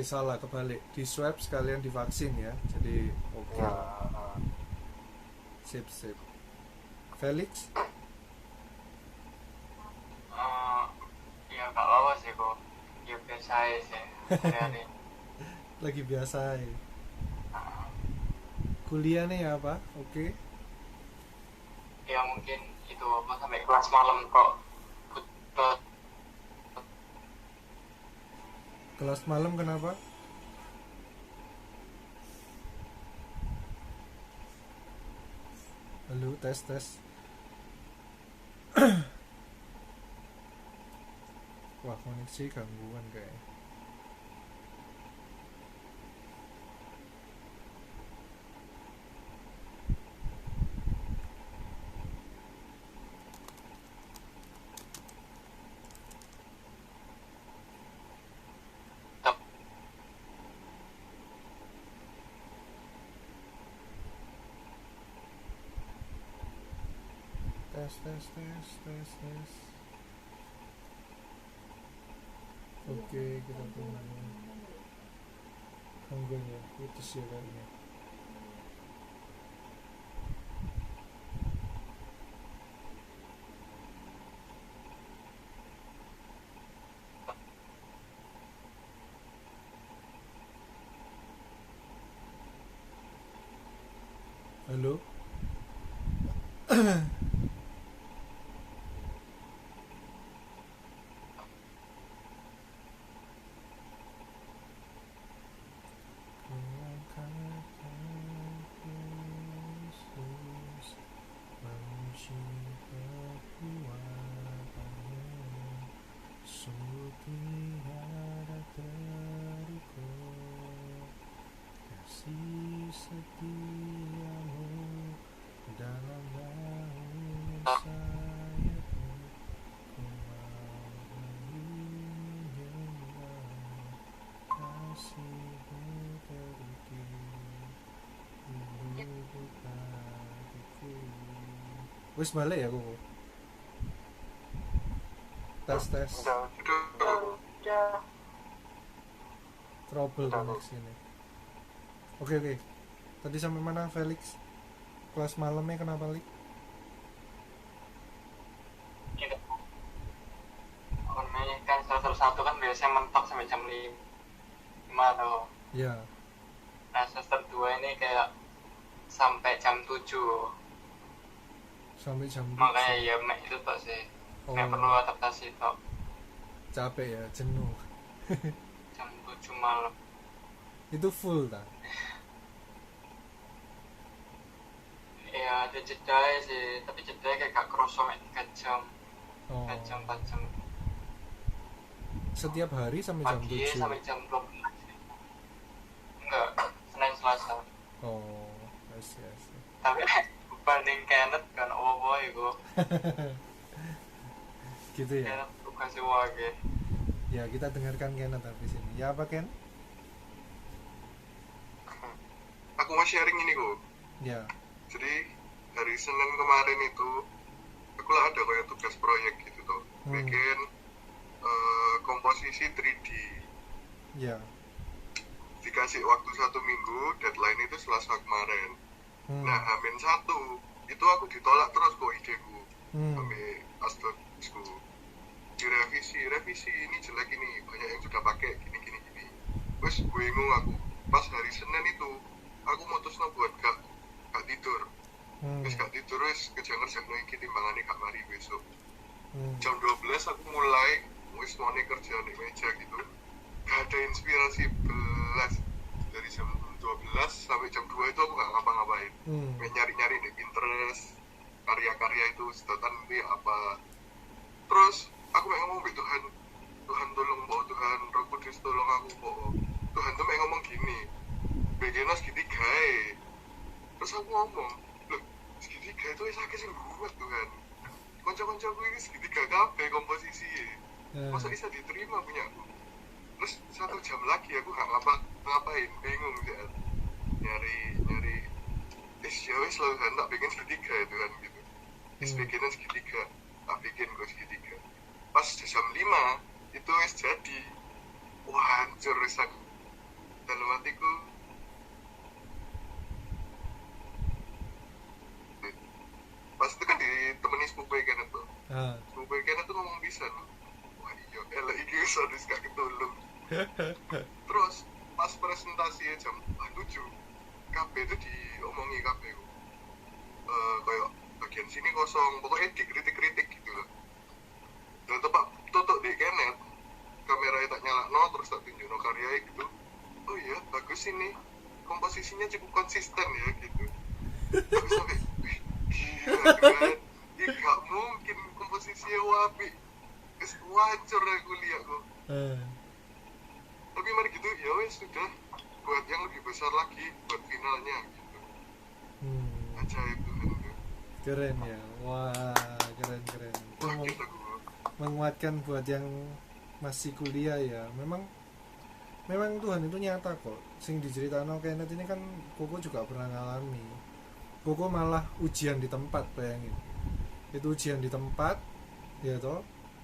salah, kebalik, di swab sekalian divaksin ya, jadi oke. Ya, Sip Felix. Ya gak apa-apa sih kok, ya biasa aja sih hari-hari. Lagi biasa ya. Kuliahnya ya apa? Oke. Ya mungkin itu apa sampai kelas malam kok. Kelas malam kenapa? Halo, tes. Wah, koneksi gangguan kayak. tes. Oke, kita tunggu. Tanggungnya putus ya kayaknya. Halo. Kasih setiamu dalam naungan sayapmu, ku mau mengingat kasihmu terukir di lubuk hatiku. Wis balik ya kok. Tes. Udah. Trouble koneksi ini. Oke. Tadi sampai mana Felix? Kelas malamnya kenapa, Lik? Gitu. Namanya kan semester 1 kan biasanya mentok sampai jam 5 tuh. Ya. Nah semester 2 ini kayak sampai jam 7. Sampai jam 7. Makanya ya itu tok sih. Oh, Kayak perlu adaptasi tok. capek ya, jenuh. Jam 7 malam. Itu full tak? Ya ada jeda sih, tapi jeda kayak gak kerasa 3 jam, Oh. 3 jam, 4 jam. Setiap hari sampai jam Pagi 7. sampai jam 12. Enggak, Senin Selasa. Oh, I see. Tapi banding Kenneth kan apa iku. Gitu ya. Kenneth tugas wae. Ya, kita dengarkan Kenneth habis ini. Ya apa Ken? Aku mau sharing ini kok. Ya. Jadi hari Senin kemarin itu aku lah ada kayak tugas proyek gitu tuh, bikin komposisi 3D. Ya. Dikasih waktu 1 minggu, deadline itu Selasa kemarin. Nah, Hamin 1 itu aku ditolak terus kok ideku sampai asdosku. Revisi ini jelek ini, banyak yang sudah pakai gini. Wes bingung aku. Pas hari Senin itu aku mutusno buat gak tidur. Wis gak tidur, wis kerja-kerjanya iki timbangane gak mari besok. Jam 12 aku mulai wis mau kerja di meja gitu. Gak ada inspirasi belas. Dari jam 12 sampai jam 2 itu aku gak ngapa-ngapain. Nyari-nyari di Pinterest karya-karya itu sedotan nanti apa. Terus aku mau ngomong Tuhan tolong bawa, Tuhan Roh Kudus tolong aku bawa. Tuhan tuh ngomong gini, begini segitiga. Terus aku ngomong, loh segitiga itu sakit sih buat Tuhan. Konco-konco aku ini segitiga kabeh komposisi. Masa bisa diterima punya aku? Terus 1 jam lagi aku gak ngapain, bingung ya. Nyari ya wis lo kan tak bikin segitiga ya Tuhan gitu. Bikinnya segitiga, tak bikin kok segitiga. Pas jam 5 itu wis jadi. Wah hancur wis aku. Dalam hatiku pas itu kan ditemani sepupu Kenneth tuh. Sepupu Kenneth tuh ngomong bisa loh. Wah iya, elah iki wis gak ketulung. Terus pas presentasi jam 7 KB itu diomongi KB kayak bagian sini kosong, pokoknya dikritik-kritik gitu loh. Dan tepak tutup di Kenneth, kameranya tak nyala terus tak tunjuk karyanya gitu. Oh iya bagus ini, komposisinya cukup konsisten ya gitu. Aku sampai gila kan, ya gak mungkin komposisinya wapi. Wajar aku lihat kok. Tapi mari gitu ya wes sudah, buat yang lebih besar lagi buat finalnya gitu. Ajaib Tuhan itu. Keren ya. Wah, keren. Itu menguatkan buat yang masih kuliah ya. Memang Tuhan itu nyata kok. Sing diceritain Kenneth ini kan Koko juga pernah ngalami. Koko malah ujian di tempat, bayangin. itu ujian di tempat ya toh,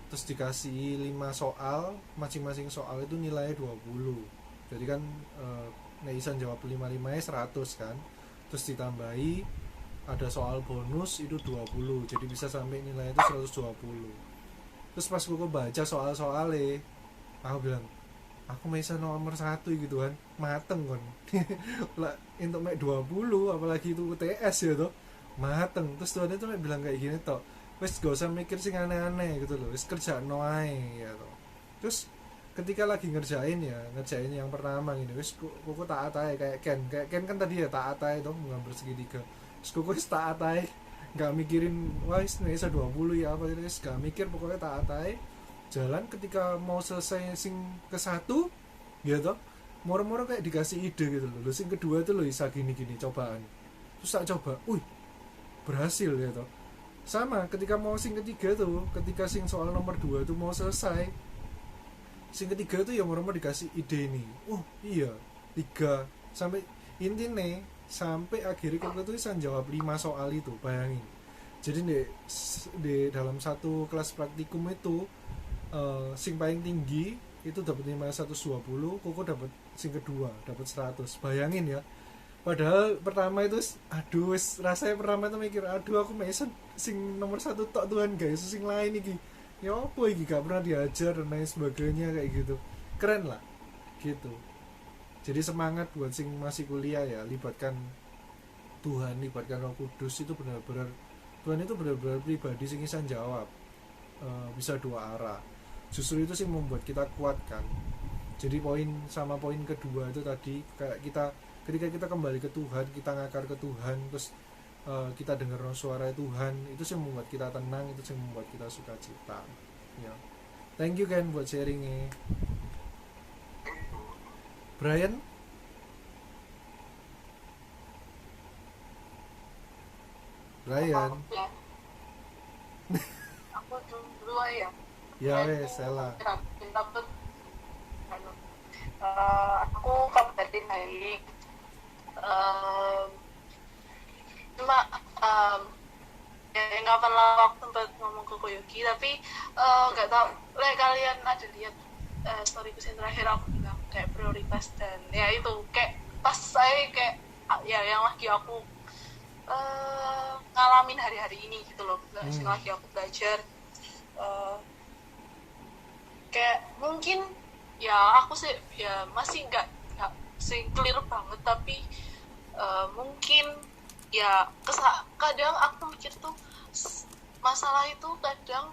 terus dikasih 5 soal, masing-masing soal itu nilainya 20. Jadi kan nek iso jawab 5-5 100 kan, terus ditambahi ada soal bonus itu 20, jadi bisa sampai nilai itu 120. Terus pas aku baca soal-soalnya, aku bilang aku bisa nomor 1 gitu kan, mateng kan. Lah untuk mek 20 apalagi itu UTS ya toh, mateng. Terus tuan itu mek bilang kayak gini toh, wes gak usah mikir sing aneh-aneh gitu loh, wes kerjain ae ya toh. Terus ketika lagi ngerjain yang pertama gini, wes kok taat aja kayak Ken kan tadi ya taat aja toh, menggambar segitiga. Terus kok wes taat aja, nggak mikirin wah bisa 20 ya apa, wes gak mikir, pokoknya taat aja. Jalan ketika mau selesai sing ke satu gitu, moro-moro kayak dikasih ide gitu loh, sing kedua itu loh isa gini-gini cobaan. Terus tak coba, berhasil gitu. Sama ketika mau sing ketiga tuh, ketika sing soal nomor 2 tuh mau selesai, sing ketiga tuh ya moro-moro dikasih ide ini. Iya 3 sampai intinya sampai akhirnya kita tuh bisa jawab 5 soal itu, bayangin. Jadi di dalam satu kelas praktikum itu sing paling tinggi itu dapat 120, koko dapat sing kedua dapat 100. Bayangin ya. Padahal pertama itu rasanya pertama itu mikir aku mesin sing nomor 1 tok Tuhan guys, sing lain iki ya apa iki gak pernah diajar dan lain sebagainya kayak gitu. Keren lah gitu. Jadi semangat buat sing masih kuliah ya, libatkan Tuhan, libatkan Roh Kudus. Itu benar-benar Tuhan itu benar-benar pribadi sing bisa jawab, bisa dua arah. Justru itu sih membuat kita kuat kan. Jadi poin kedua itu tadi, kayak ketika kita kembali ke Tuhan, kita ngakar ke Tuhan, terus kita dengar suara Tuhan, itu sih membuat kita tenang, itu sih membuat kita sukacita ya. Thank you Ken buat sharingnya. Brian, Aku dulu ya. ya wes Stella. Aku kabupaten baik. Cuma nggak pernah waktu tempat ngomong ke Koyoki, tapi nggak tahu kalian ada lihat storyku yang terakhir aku bilang kayak prioritas, dan ya itu kayak pas saya kayak ya yang lagi aku ngalamin hari-hari ini gitu loh, yang lagi aku belajar. Kayak mungkin ya aku sih ya masih nggak sih clear banget, tapi mungkin ya kadang aku mikir tuh masalah itu kadang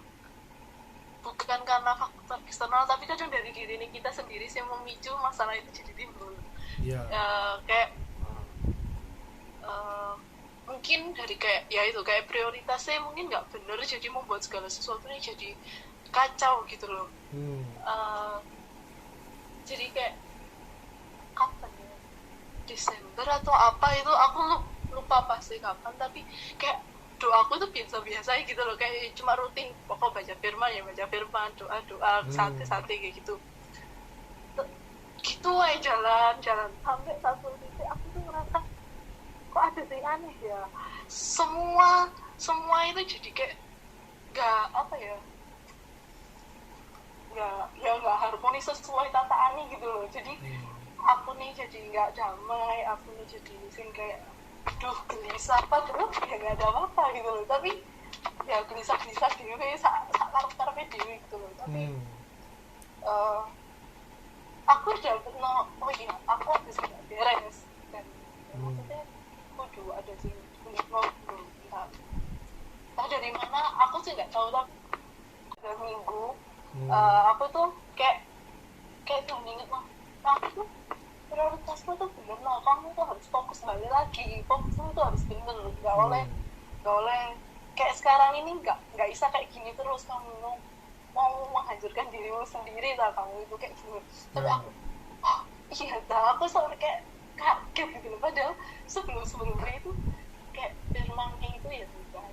bukan karena faktor eksternal, tapi kadang dari diri kita sendiri sih yang memicu masalah itu jadi timbul. Kayak mungkin dari kayak ya itu kayak prioritasnya mungkin nggak bener, jadi membuat segala sesuatunya jadi kacau gitu loh. Jadi kayak kapan ya, Desember atau apa itu aku lupa pasti kapan, tapi kayak doaku tuh biasa-biasa gitu loh, kayak cuma rutin pokok baca firman, doa sate kayak gitu aja, jalan sampai satu titik aku tuh ngerasa kok ada yang aneh ya, semua itu jadi kayak nggak harmonis sesuai tataannya gitu loh. Jadi aku nih jadi nggak damai, aku nih jadi sing kayak gelisah, padahal ya nggak ada apa-apa gitu loh, tapi ya gelisah dewe karep-karepnya dewe gitu loh. Tapi aku aku habis nggak beres, dan maksudnya kudu ada sih entah dari mana aku sih nggak tahu, tapi ada minggu aku tuh kayak tuh inget aku tuh prioritasmu tuh bener loh, kamu tuh harus fokus balik lagi, fokusmu tuh harus bener, nggak boleh kayak sekarang ini nggak bisa kayak gini terus, kamu mau menghancurkan dirimu sendiri lah kamu itu kayak gini. Tapi aku iya aku sampai kayak kaget gitu loh, padahal sebelumnya itu kayak firmannya itu ya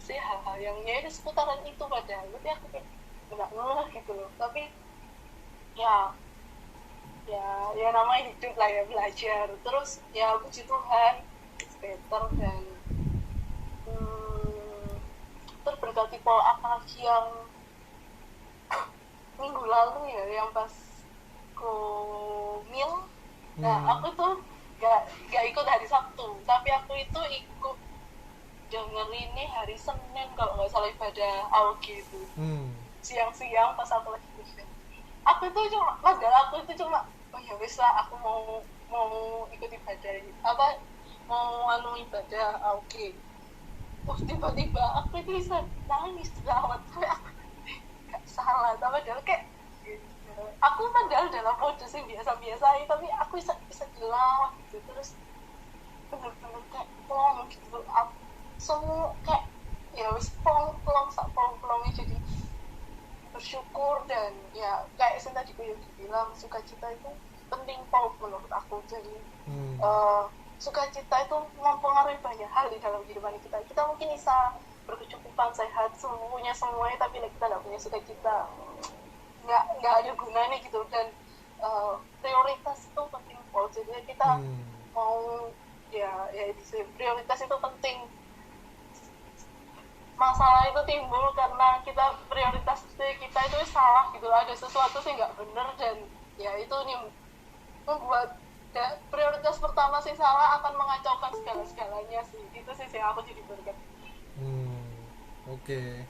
sih hal-hal yang ya itu seputaran itu, padahal tapi aku kayak nggak ngelah gitu loh. Tapi ya namanya hidup lah ya, belajar terus ya, puji Tuhan it's better, dan mendekati pola apalagi yang minggu lalu ya, yang pas komil. Nah aku tuh gak ikut hari Sabtu, tapi aku itu ikut dengerinnya hari Senin kalau nggak salah, ibadah AOG itu siang-siang pas aku lagi kuliah. Aku tuh cuma, oh ya wes lah, aku mau ikut ibadah mau ibadah AOG. Tiba-tiba aku itu bisa nangis banget, tapi aku gak salah, tapi padahal kayak aku padahal dalam mode sih biasa-biasa, tapi aku bisa gelawat gitu, terus bener-bener kayak plong gitu, semua kayak ya wis plong-plongnya, jadi bersyukur. Dan ya kayak yang tadi gue bilang, sukacita itu penting menurut aku. Jadi sukacita itu mempengaruhi banyak hal di dalam kehidupan kita. Kita mungkin bisa berkecukupan, sehat, semuanya, tapi kita nggak punya sukacita, nggak ada gunanya gitu. Dan prioritas itu penting. Jadi kita mau ya prioritas itu penting. Masalah itu timbul karena prioritas kita itu salah gitu, ada sesuatu sih nggak bener, dan ya itu nih membuat prioritas pertama sih salah akan mengacaukan segala-segalanya sih. Itu sih yang aku jadi berkat. Oke.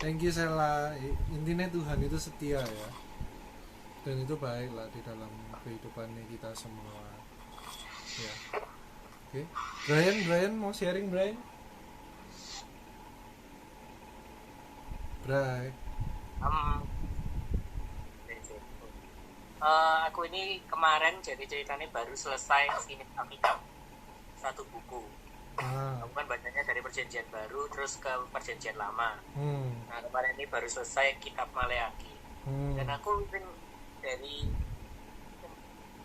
Thank you Sela. Intinya Tuhan itu setia ya, dan itu baik lah di dalam kehidupannya kita semua ya. Oke. Brian mau sharing, Brian? Aku ini kemarin jadi ceritanya baru selesai Alkitab, satu buku. Aku kan bacanya dari Perjanjian Baru terus ke Perjanjian Lama. Nah kemarin ini baru selesai kitab Maleaki. Dan aku dari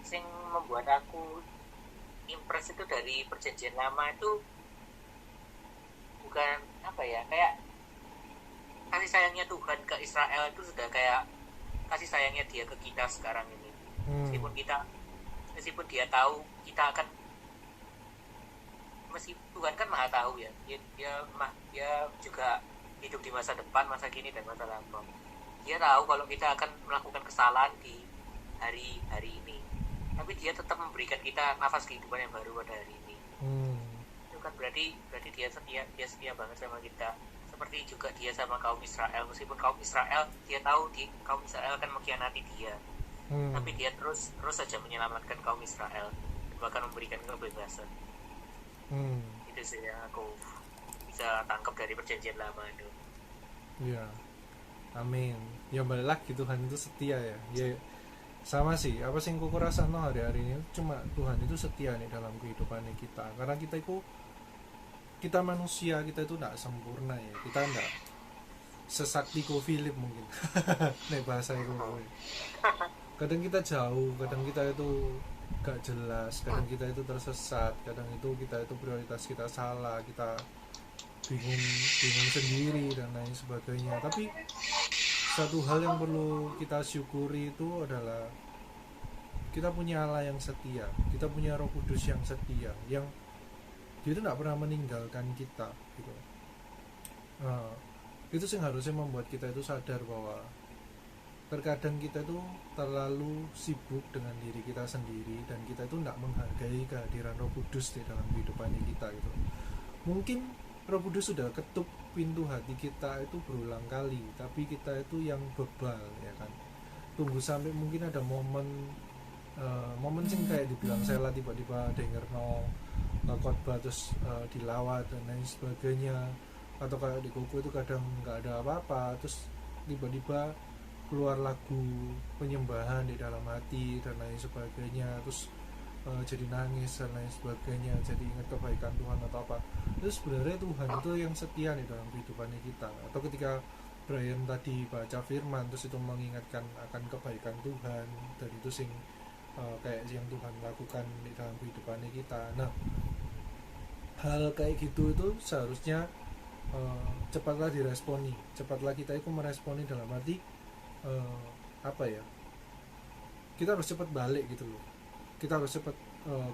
yang membuat aku impress itu dari Perjanjian Lama itu bukan apa ya, kayak kasih sayangnya Tuhan ke Israel itu sudah kayak kasih sayangnya dia ke kita sekarang ini. Meskipun dia tahu kita akan, Tuhan kan maha tahu ya, dia juga hidup di masa depan, masa kini, dan masa lampau. Dia tahu kalau kita akan melakukan kesalahan di hari ini, tapi dia tetap memberikan kita nafas kehidupan yang baru pada hari ini. Itu kan berarti dia setia banget sama kita. Seperti juga dia sama kaum Israel, meskipun kaum Israel dia tahu kaum Israel akan mengkhianati dia, tapi dia terus saja menyelamatkan kaum Israel dan bahkan memberikan kebebasan. Itu sih yang aku bisa tangkap dari Perjanjian Lama itu. Ya, amin. Ya balik lagi, Tuhan itu setia ya. Ya sama sih, apa sih yang aku rasain hari-hari ini, cuma Tuhan itu setia nih dalam kehidupannya kita. Karena kita manusia, kita itu tidak sempurna ya, kita tidak sesakti Ko Philip mungkin. Nih bahasa itu. Kadang kita jauh, kadang kita itu gak jelas, kadang kita itu tersesat, kadang itu kita itu prioritas kita salah, kita bingung sendiri dan lain sebagainya. Tapi satu hal yang perlu kita syukuri itu adalah kita punya Allah yang setia, kita punya Roh Kudus yang setia, yang dia itu tidak pernah meninggalkan kita gitu. Itu sih harusnya membuat kita itu sadar bahwa terkadang kita itu terlalu sibuk dengan diri kita sendiri, dan kita itu tidak menghargai kehadiran Roh Kudus di dalam kehidupan kita gitu. Mungkin Roh Kudus sudah ketuk pintu hati kita itu berulang kali, tapi kita itu yang bebal ya kan. Tunggu sampai mungkin ada momen sing kayak dibilang Sela, tiba-tiba denger khotbah terus dilawat dan lain sebagainya, atau kayak di Koko itu kadang nggak ada apa-apa terus tiba-tiba keluar lagu penyembahan di dalam hati dan lain sebagainya, terus jadi nangis dan lain sebagainya, jadi ingat kebaikan Tuhan atau apa. Itu sebenarnya Tuhan itu yang setia di dalam kehidupannya kita. Atau ketika Brian tadi baca firman terus itu mengingatkan akan kebaikan Tuhan, dan itu sing kayak yang Tuhan lakukan di dalam kehidupannya kita. Nah, hal kayak gitu itu seharusnya cepatlah diresponi, cepatlah kita itu meresponi dalam arti kita harus cepat balik gitu loh. Kita harus cepat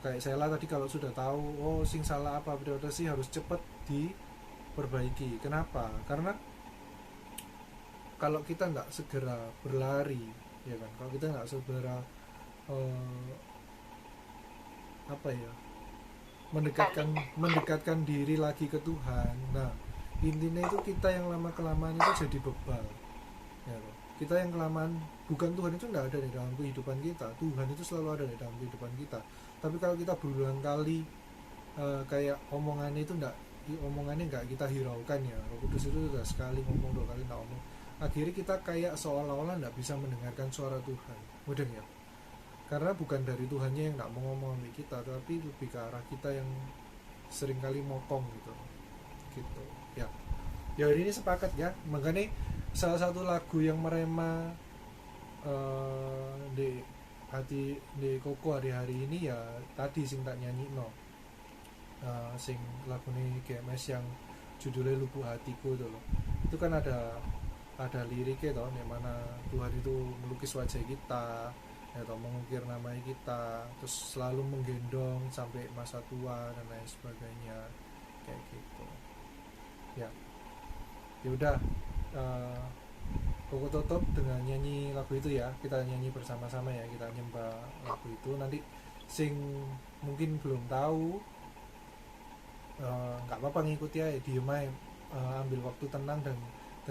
kayak Sela tadi, kalau sudah tahu sing salah apa, berarti sih harus cepat diperbaiki. Kenapa? Karena kalau kita nggak segera berlari, ya kan, kalau kita nggak segera mendekatkan diri lagi ke Tuhan, nah intinya itu kita yang lama kelamaan itu jadi bebal, ya kan? Kita yang kelamaan, bukan Tuhan itu nggak ada di dalam kehidupan kita, Tuhan itu selalu ada di dalam kehidupan kita. Tapi kalau kita berulang kali kayak omongannya nggak kita hiraukan, ya Roh Kudus itu sudah sekali ngomong, 2 kali nggak ngomong, akhirnya kita kayak seolah-olah nggak bisa mendengarkan suara Tuhan, mudah ya, karena bukan dari Tuhannya yang nggak mau ngomong sama kita, tapi lebih ke arah kita yang seringkali motong gitu ya. Ya ini sepakat ya, makanya salah satu lagu yang merema di hati di Koko hari-hari ini ya tadi sing tak nyanyi sing lagu ini GMS yang judulnya Lubuk Hatiku itu loh. Itu kan ada liriknya toh, di mana Tuhan itu melukis wajah kita, ya toh, mengukir nama kita, terus selalu menggendong sampai masa tua dan lain sebagainya kayak gitu. Ya udah, Koko tutup dengan nyanyi lagu itu ya, kita nyanyi bersama-sama ya, kita nyembah lagu itu. Nanti sing mungkin belum tahu nggak apa-apa, ngikuti aja, diem aja, ambil waktu tenang dan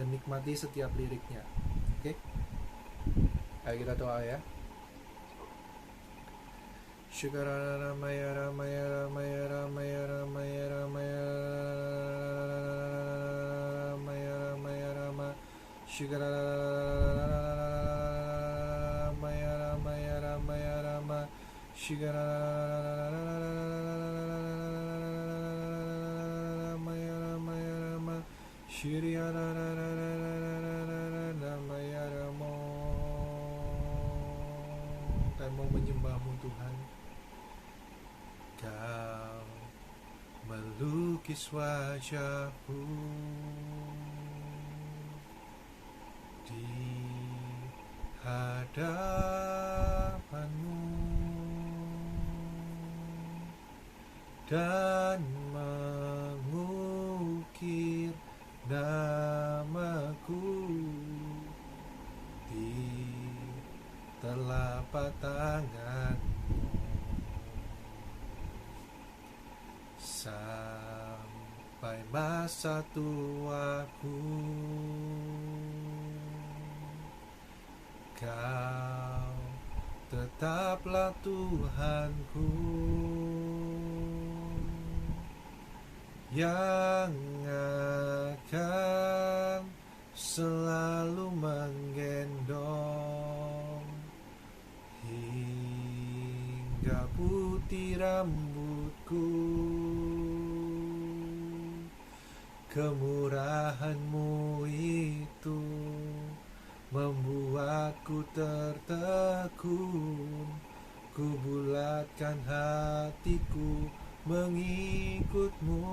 nikmati setiap liriknya. Oke? Ayo kita doa ya. Syukara ramaya ramaya ramaya ramaya ramaya ramaya ramaya ramaya rama Syukara ramaya ramaya ramaya rama Syukara ramaya ramaya rama Syiriara ramaya ramo. Kami mau menyembahmu Tuhan. Kau melukis wajahku di hadapanmu dan mengukir namaku di telapak tanganmu sampai masa tuaku. Kau tetaplah Tuhanku yang akan selalu menggendong hingga putih rambutku. Kemurahan-Mu itu membuatku tertegun, ku bulatkan hatiku mengikut-Mu.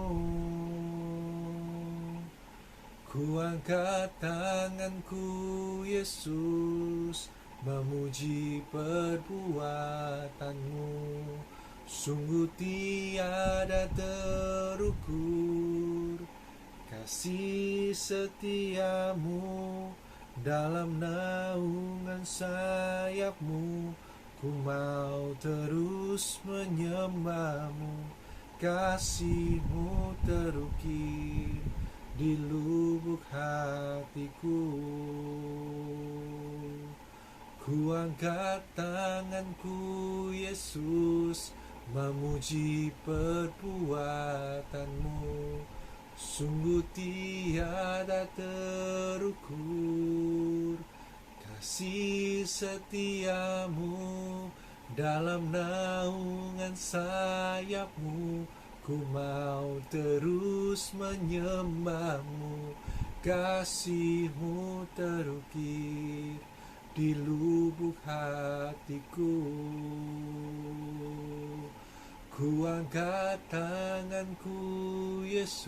Ku angkat tanganku Yesus, memuji perbuatan-Mu. Sungguh tiada terukur kasih setiamu, dalam naungan sayap-Mu ku mau terus menyembah-Mu. Kasih-Mu terukir di lubuk hatiku. Ku angkat tanganku Yesus, memuji perbuatan-Mu. Sungguh tiada terukur kasih setiamu, dalam naungan sayap-Mu ku mau terus menyembah-Mu. Kasih-Mu terukir di lubuk hatiku. Ku angkat tanganku Yesus.